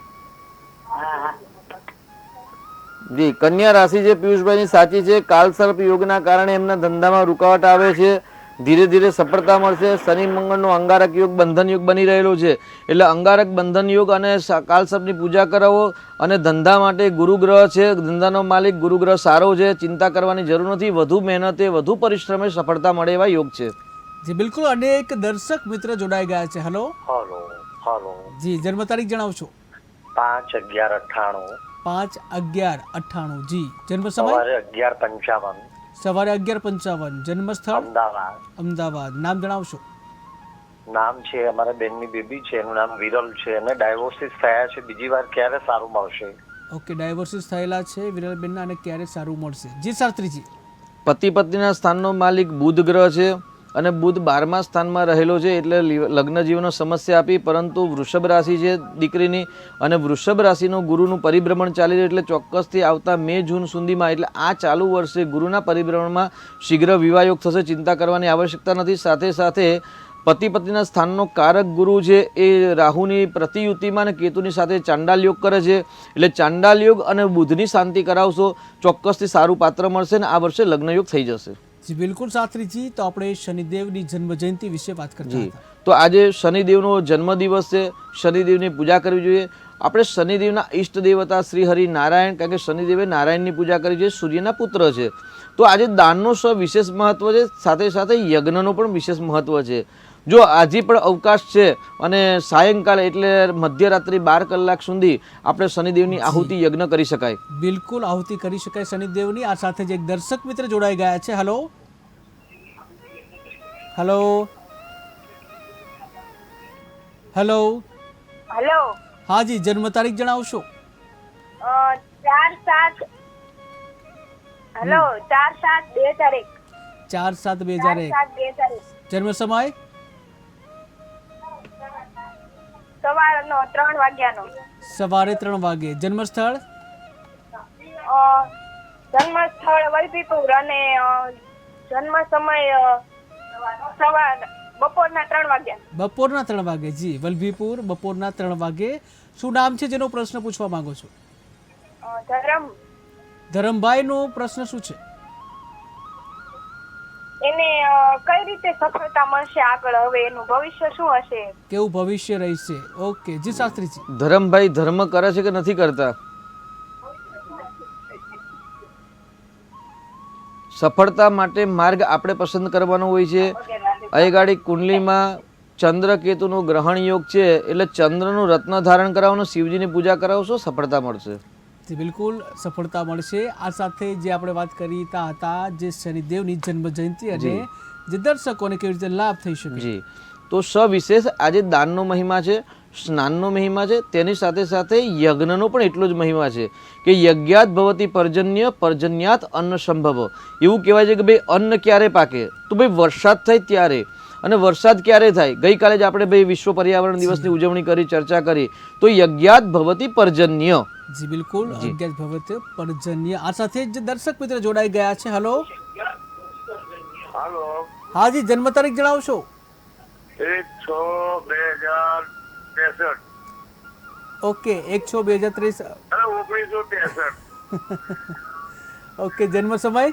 જી, કન્યા રાશિ છે પિયુષભાઈની, સાચી છે. કાલસર્પ યોગના કારણે એમના ધંધામાં રૂકાવટ આવે છે, ધીરે ધીરે સફળતા મળશે. શનિ મંગળનો અંગારક યોગ બંધન યોગ બની રહેલો છે, એટલે અંગારક બંધન યોગ અને કાલસર્પની પૂજા કરાવો. અને ધંધા માટે ગુરુગ્રહ છે, ધંધાનો માલિક ગુરુગ્રહ સારો છે, ચિંતા કરવાની જરૂર નથી. વધુ મહેનતે, વધુ પરિશ્રમે સફળતા મળે એવા યોગ છે. જી બિલકુલ. અને એક દર્શક મિત્ર જોડાઈ ગયા છે. Hello, hello. જી જન્મ તારીખ જણાવશો? 5/11/98. 5/11/98. જી જન્મ સમય? સવારે 11:55. સવારે 11:55. જન્મ સ્થળ? અમદાવાદ. અમદાવાદ. નામ જણાવશો? નામ છે અમારા બેનની બેબી છે, એનું નામ વિરલ છે, અને ડાયવોર્સિસ થયા છે. બીજી વાર ક્યારે સારું મળશે? ઓકે. ડાયવોર્સિસ થયેલા છે વિરલબેનના, અને ક્યારે સારું મળશે? જી શાસ્ત્રીજી. પતિ પત્નીના સ્થાનનો માલિક બુધ ગ્રહ છે અને બુધ 12મા સ્થાનમાં રહેલો છે, એટલે લગ્ન જીવનનો સમસ્યા આપી. પરંતુ વૃષભ રાશિ છે દીકરીની, અને વૃષભ રાશિનું ગુરુનું પરિભ્રમણ ચાલી રહ્યું, એટલે ચોક્કસથી આવતા મે જૂન સુધીમાં, એટલે આ ચાલુ વર્ષે ગુરુના પરિભ્રમણમાં શીઘ્ર વિવાહ યોગ થશે. ચિંતા કરવાની આવશ્યકતા નથી. સાથે સાથે પતિ પત્નીના સ્થાનનો કારક ગુરુ છે એ રાહુની પ્રતિયુતિમાં અને કેતુની સાથે ચાંડાલ યોગ કરે છે. એટલે ચાંડાલ યોગ અને બુધની શાંતિ કરાવશો, ચોક્કસથી સારું પાત્ર મળશે ને આ વર્ષે લગ્ન યોગ થઈ જશે. જી બિલકુલ શાસ્ત્રીજી, તો આપણે શનિદેવની જન્મ જયંતિ વિશે વાત કરતા જી, હતા. તો આજે શનિદેવનો જન્મદિવસ છે. શનિદેવની પૂજા કરવી જોઈએ. આપણે શનિદેવના ઈષ્ટ દેવતા શ્રી હરિ નારાયણ, કારણ કે શનિદેવે નારાયણની પૂજા કરી છે, સૂર્યના પુત્ર છે. તો આજે દાનનો વિશેષ મહત્વ છે, સાથે સાથે યજ્ઞનો પણ વિશેષ મહત્વ છે. જો આજે પણ અવકાશ છે અને સાયંકાલે એટલે મધ્યરાત્રિ 12 કલાક સુધી આપણે શનિદેવની આહુતિ યજ્ઞ કરી શકાય. બિલકુલ આહુતિ કરી શકાય શનિદેવની. આ સાથે જ એક દર્શક મિત્ર જોડાઈ ગયા છે. Hello hello hello hello. હા જી, જન્મ તારીખ જણાવશો? 4/7. હેલો, 4/7/2001. 4/7/2001. 4/7/2001. જન્મ સમય? સવારનો 3 વાગ્યાનો. સવારે 3 વાગે. જન્મ સ્થળ? જન્મ સ્થળ વલભીપુર અને જન્મ સમય બપોરના 3 વાગ્યા. બપોરના 3 વાગે. જી, વલભીપુર બપોરના 3 વાગે. શું નામ છે જેનો પ્રશ્ન પૂછવા માંગો છો? ધરમભાઈનો પ્રશ્ન શું છે? એને કઈ રીતે સફળતા મળશે આગળ, હવે એનું ભવિષ્ય શું હશે, કેવું ભવિષ્ય રહેશે? ઓકે જી શાસ્ત્રીજી. ધરમભાઈ ધર્મ કરે છે કે નથી કરતા? સફળતા માટે માર્ગ આપણે પસંદ કરવાનો હોય છે. અયગાડી કુંડલીમાં ચંદ્ર કેતુનો ગ્રહણ યોગ છે, એટલે ચંદ્રનું રત્ન ધારણ કરાવવાનું, શિવજીની પૂજા કરાવશો, સફળતા મળશે. જી બિલકુલ સફળતા મળશે. આ સાથે જે આપણે વાત કરતા હતા જે શનિદેવની જન્મ જયંતિ અને જે દર્શકોને કેવી રીતે લાભ થઈ શકે. જી, તો સવિશેષ આજે દાનનો મહિમા છે, સ્નાનનો મહિમા છે, તેની સાથે સાથે યજ્ઞનો પણ એટલો જ મહિમા છે કે યજ્ઞાત ભવતી પર્જન્ય પર્જન્યાત અન્ન સંભવ. એવું કહેવાય છે કે ભાઈ અન્ન ક્યારે પાકે? તો ભાઈ વરસાદ થાય ત્યારે. અને વરસાદ ક્યારે થાય? ગઈકાલે જ આપણે ભાઈ વિશ્વ પર્યાવરણ દિવસની ઉજવણી કરી, ચર્ચા કરી. તો યજ્ઞાત ભવતી પર્જન્ય. જી બિલકુલ, અજ્ઞાત ભવતી પર્જન્ય. આ સાથે જ દર્શક મિત્ર જોડાઈ ગયા છે. હેલો હાલો. હા જી, જન્મ તારીખ જણાવશો? 1/6/2063. ઓકે, 1/6/2063. અરે 1963. ઓકે, જન્મ સમય?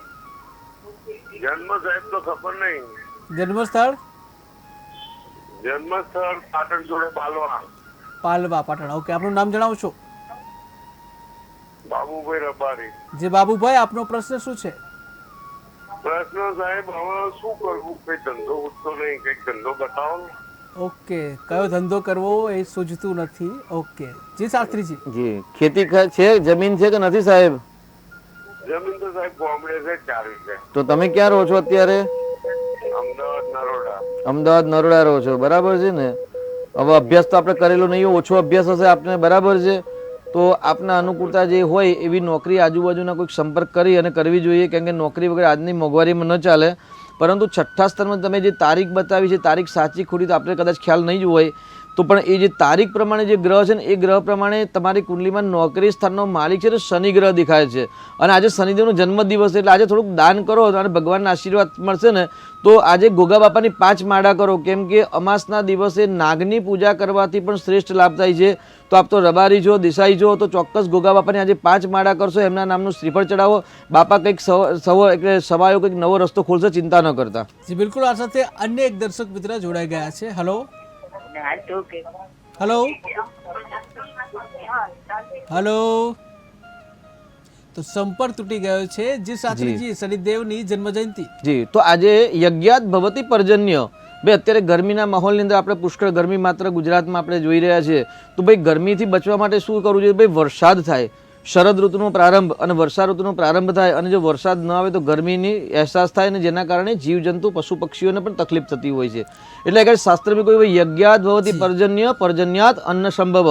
જન્મ સાહેબ તો ખબર નહીં. જન્મ સ્થળ? જન્મ સ્થળ પાટણ જોડે પાલવા. પાલવા પાટણ. ઓકે, આપનું નામ જણાવશો? બાબુભાઈ રબારી. જે બાબુભાઈ, આપનો પ્રશ્ન શું છે? પ્રશ્ન સાહેબ હવે શું કરવું, કઈ ધંધો ઉઠતો નહીં, કઈક ધંધો બતાવો. ઓકે, કયો ધંધો કરવો એ સૂઝતું નથી. ઓકે જી શાસ્ત્રીજી. જી, ખેતી છે, જમીન છે કે નથી સાહેબ? જમીન તો સાહેબ ગામડે છે, 4 વીઘા. તો તમે ક્યાં રહો છો અત્યારે? અમદાવાદ નરોડા. અમદાવાદ નરોડા રહો છો, બરાબર છે ને? હવે અભ્યાસ તો આપણે કરેલો નહીં હોય, ઓછો અભ્યાસ હશે આપને, બરાબર છે? તો આપના અનુકૂળતા જે હોય એવી નોકરી આજુબાજુના કોઈક સંપર્ક કરી અને કરવી જોઈએ, કેમ કે નોકરી વગર આજની મોંઘવારીમાં ન ચાલે. પરંતુ 6ઠ્ઠા સ્તરમાં તમે જે તારીખ બતાવી છે, તારીખ સાચી ખોટી તો આપણે કદાચ ખ્યાલ નહીં જ હોય, તો પણ એ જે તારીખ પ્રમાણે જે ગ્રહ છે ને એ ગ્રહ પ્રમાણે તમારી કુંડલીમાં નોકરી સ્થાનનો માલિક છે, શનિ ગ્રહ દેખાય છે. અને આજે શનિદેવનો જન્મદિવસ છે, એટલે આજે થોડુંક દાન કરો અને ભગવાનના આશીર્વાદ મળશે ને. તો આજે ગોગા બાપાની 5 માળા કરો, કેમ કે અમાસના દિવસે નાગની પૂજા કરવાથી પણ શ્રેષ્ઠ લાભ થાય છે. તો આપ તો રબારી છો, દેસાઈ છો, તો ચોક્કસ ગોગા બાપાની આજે 5 માળા કરશો, એમના નામનું શ્રીફળ ચડાવો. બાપા કંઈક એટલે સવાયો કંઈક નવો રસ્તો ખોલશે, ચિંતા ન કરતા. જી બિલકુલ. આ સાથે અન્ય એક દર્શક મિત્ર જોડાઈ ગયા છે. Hello hello hello. તો સંપર્ક તૂટી ગયો છે. જી શાસ્ત્રીજી, શનિદેવની જન્મ જયંતિ. જી, તો આજે યજ્ઞાત ભવતી પર્જન્ય. ભાઈ અત્યારે ગરમીના માહોલની અંદર આપણે પુષ્કળ ગરમી માત્ર ગુજરાતમાં આપણે જોઈ રહ્યા છીએ. તો ભાઈ ગરમીથી બચવા માટે શું કરવું જોઈએ? ભાઈ વરસાદ થાય, શરદ ઋતુનો પ્રારંભ અને વર્ષા ઋતુનો પ્રારંભ થાય, અને જો વરસાદ ન આવે તો ગરમીની અહેસાસ થાય, ને જેના કારણે જીવજંતુ પશુ પક્ષીઓને પણ તકલીફ થતી હોય છે. એટલે આગળ શાસ્ત્રમાં કોઈ યજ્ઞાત ભવતી પર્જન્ય પર્જન્યાત અન્ન સંભવ.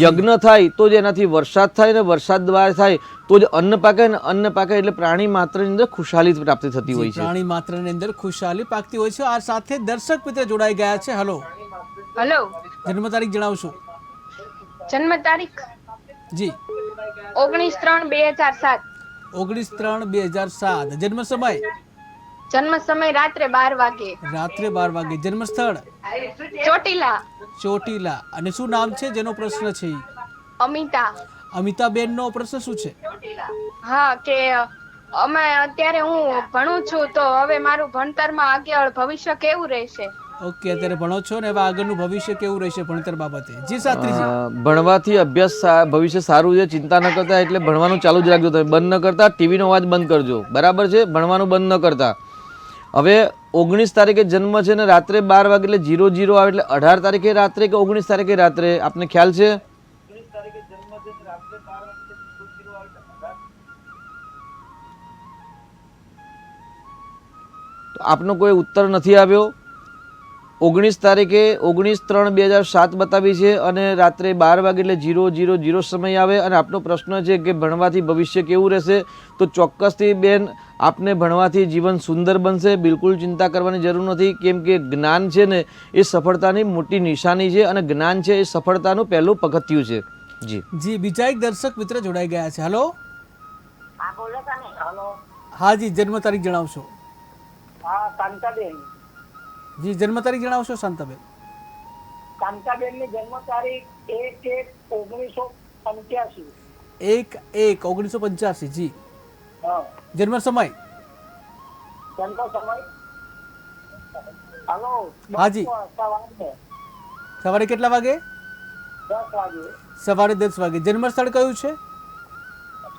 યજ્ઞ થાય તો જ એનાથી વરસાદ થાય, ને વરસાદ દ્વારા થાય તો જ અન્ન પાકે, ને અન્ન પાકે એટલે પ્રાણી માત્રની અંદર ખુશાલી પ્રાપ્તિ થતી હોય છે. પ્રાણી માત્રની અંદર ખુશાલી પાકતી હોય છે. આ સાથે દર્શક મિત્ર જોડાઈ ગયા છે. Hello hello. જન્મ તારીખ જણાવશો? જન્મ તારીખ જી 19/3/2007. 19/3/2007. જન્મ સમય? જન્મ સમય રાત્રે 12 વાગે. રાત્રે 12 વાગે. જન્મ સ્થળ ચોટીલા. ચોટીલા. અને શું નામ છે જેનો પ્રશ્ન છે ઈ? અમિતા. અમિતાબેનનો પ્રશ્ન શું છે? હા, કે અમે અત્યારે હું ભણું છું તો હવે મારું ભણતરમાં આગળ ભવિષ્ય કેવું રહેશે? ઓકે, અત્યારે ભણો છો ને હવે આગળનું ભવિષ્ય કેવું રહેશે ભણતર બાબતે? જી શાસ્ત્રીજી. ભણવાથી અભ્યાસ ભવિષ્ય સારું છે, ચિંતા ન કરતા, એટલે ભણવાનું ચાલુ જ રાખજો. તમે બંધ ન કરતા, ટીવીનો અવાજ બંધ કરજો, બરાબર છે? ભણવાનું બંધ ન કરતા. હવે 19 તારીખે જન્મ છે ને રાત્રે 12 વાગે એટલે 00 આવે, એટલે 18 તારીખે રાત્રે કે 19 તારીખે રાત્રે, આપને ખ્યાલ છે? તો આપનો કોઈ ઉત્તર નથી આવ્યો. 19 તારીખે 19/3/2007 બતાવી છે અને રાત્રે 12 વાગે એટલે 000 સમય આવે. અને આપનો પ્રશ્ન છે કે ભણવાથી ભવિષ્ય કેવું રહેશે? તો ચોક્કસથી બેન, આપને ભણવાથી જીવન સુંદર બનશે, બિલકુલ ચિંતા કરવાની જરૂર નથી. કેમ કે જ્ઞાન છે ને એ સફળતાની મોટી નિશાની છે અને જ્ઞાન છે એ સફળતાનું પહેલું પગથિયું છે. જી જી, બીજા એક દર્શક મિત્ર જોડાઈ ગયા છે. હેલો. હા બોલો તમે. હાલો. હા જી, જન્મ તારીખ જણાવશો? હા, શાંતાબેન. જી, જન્મ તારીખ જણાવશો શાંતાબેન? શાંતાબેનની જન્મ તારીખ 1/1/1985. 1/1/1985. જી. હા. જન્મ સમય? જન્મ સમય હાલો. હાજી. સવારે સવારે કેટલા વાગે? 10 વાગે. સવારે 10 વાગે. જન્મ સ્થળ કયું છે?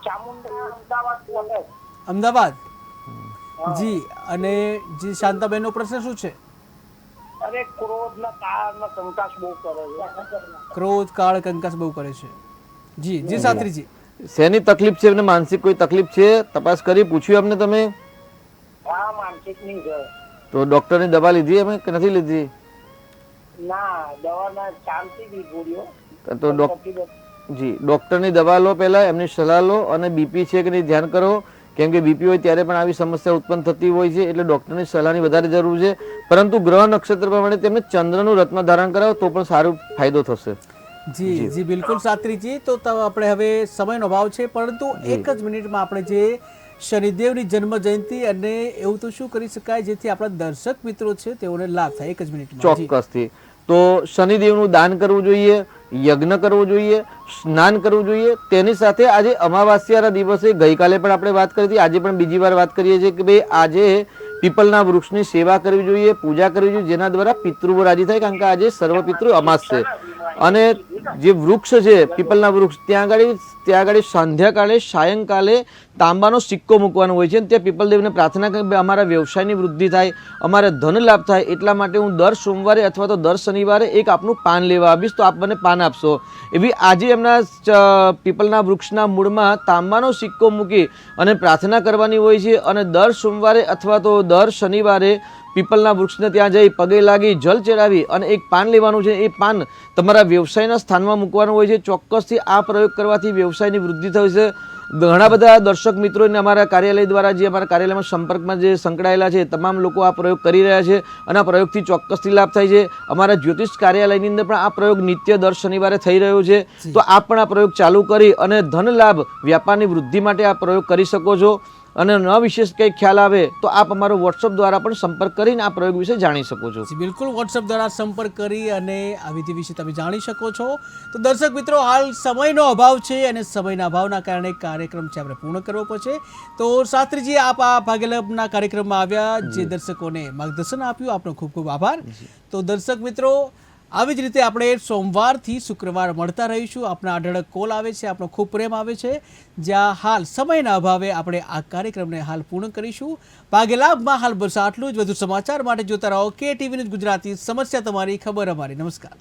ચામુંડા, અમદાવાદ કોલેજ. અમદાવાદ. જી. અને જી શાંતાબેનનો પ્રશ્ન શું છે? અરે ક્રોધ ના કાળ ના કંકાસ બહુ કરે છે. ક્રોધ, કાળ, કંકાસ બહુ કરે છે. જી જી શાસ્ત્રીજી. શેની તકલીફ છે? એમને માનસિક કોઈ તકલીફ છે? તપાસ કરી પૂછ્યું અમને તમે? હા, માનસિક ની છે. તો ડોક્ટરની દવા લીધી અમે કે નથી લીધી? ના, દવાના ચાલતી બી ગોળીઓ. તો ડોક્ટરની દવા લો, પહેલા એમની સલાહ લો, અને બીપી છે કે નહીં ધ્યાન કરો. કેમ કે બીપી હોય ત્યારે પણ આવી સમસ્યા ઉત્પન્ન થતી હોય છે, એટલે ડોક્ટરની સલાહની વધારે જરૂર છે. પરંતુ ગ્રહ નક્ષત્ર પ્રમાણે તેમને ચંદ્રનું રત્ન ધારણ કરાવો તો પણ સારો ફાયદો થશે. જી જી, બિલકુલ શાસ્ત્રીજી. તો આપણે હવે સમયનો અભાવ છે, પરંતુ એક જ મિનિટમાં આપણે જે શનિદેવની જન્મ જયંતિ અને એવું તો શું કરી શકાય જેથી આપણા દર્શક મિત્રો છે તેઓને લાભ થાય? એક જ મિનિટમાં. ચોક્કસથી. તો શનિદેવનું દાન કરવું જોઈએ, યજ્ઞ કરવો જોઈએ, સ્નાન કરવું જોઈએ. તેની સાથે આજે અમાવાસ્યાના દિવસે ગઈકાલે પણ આપણે વાત કરી હતી, આજે પણ બીજી વાર વાત કરીએ છીએ કે ભાઈ આજે પીપલના વૃક્ષની સેવા કરવી જોઈએ, પૂજા કરવી જોઈએ, જેના દ્વારા પિતૃઓ રાજી થાય. કારણ કે આજે સર્વ પિતૃ અમાસ છે અને જે વૃક્ષ છે પીપલના વૃક્ષ, ત્યાં આગળ સાંધ્યકાળે સાયંકાલે તાંબાનો સિક્કો મૂકવાનો હોય છે. ત્યાં પીપલદેવને પ્રાર્થના કરી અમારા વ્યવસાયની વૃદ્ધિ થાય, અમારે ધન લાભ થાય. એટલા માટે હું દર સોમવારે અથવા તો દર શનિવારે એક આપનું પાન લેવા આવીશ, તો આપ મને પાન આપશો. એવી આજે એમના પીપલના વૃક્ષના મૂળમાં તાંબાનો સિક્કો મૂકી અને પ્રાર્થના કરવાની હોય છે. અને દર સોમવારે અથવા તો દર શનિવારે પીપલના વૃક્ષને ત્યાં જઈ પગે લાગી જલ ચડાવી અને એક પાન લેવાનું છે. એ પાન તમારા વ્યવસાયના સ્થાનમાં મૂકવાનું હોય છે. ચોક્કસથી આ પ્રયોગ કરવાથી વ્યવસાયની વૃદ્ધિ થશે. ઘણા બધા દર્શક મિત્રોને અમારા કાર્યાલય દ્વારા જે અમારા કાર્યાલયમાં સંપર્કમાં જે સંકળાયેલા છે તમામ લોકો આ પ્રયોગ કરી રહ્યા છે અને આ પ્રયોગથી ચોક્કસથી લાભ થાય છે. અમારા જ્યોતિષ કાર્યાલયની અંદર પણ આ પ્રયોગ નિત્ય દર શનિવારે થઈ રહ્યો છે. તો આપ પણ આ પ્રયોગ ચાલુ કરી અને ધન લાભ, વ્યાપારની વૃદ્ધિ માટે આ પ્રયોગ કરી શકો છો. અને ન વિશેષ કંઈ ખ્યાલ આવે તો આપ અમારો વોટ્સઅપ દ્વારા પણ સંપર્ક કરીને આ પ્રયોગ વિશે જાણી શકો છો. બિલકુલ, વોટ્સઅપ દ્વારા સંપર્ક કરી અને આ વિધિ વિશે તમે જાણી શકો છો. તો દર્શક મિત્રો, હાલ સમયનો અભાવ છે અને સમયના અભાવના કારણે કાર્યક્રમ છે આપણે પૂર્ણ કરવો પડશે. તો શાસ્ત્રીજી, આપ આ ભાગ્યલાભના કાર્યક્રમમાં આવ્યા, જે દર્શકોને માર્ગદર્શન આપ્યું, આપનો ખૂબ ખૂબ આભાર. તો દર્શક મિત્રો, આવી જ રીતે આપણે સોમવારથી શુક્રવાર મળતા રહીશું. આપણા અઢળક કોલ આવે છે, આપણો ખૂબ પ્રેમ આવે છે. જ્યાં હાલ સમયના અભાવે આપણે આ કાર્યક્રમને હાલ પૂર્ણ કરીશું. ભાગ્યલાભમાં હાલ બસ આટલું જ. વધુ સમાચાર માટે જોતા રહો KTV ન્યૂઝ ગુજરાતી. સમસ્યા તમારી, ખબર અમારી. નમસ્કાર.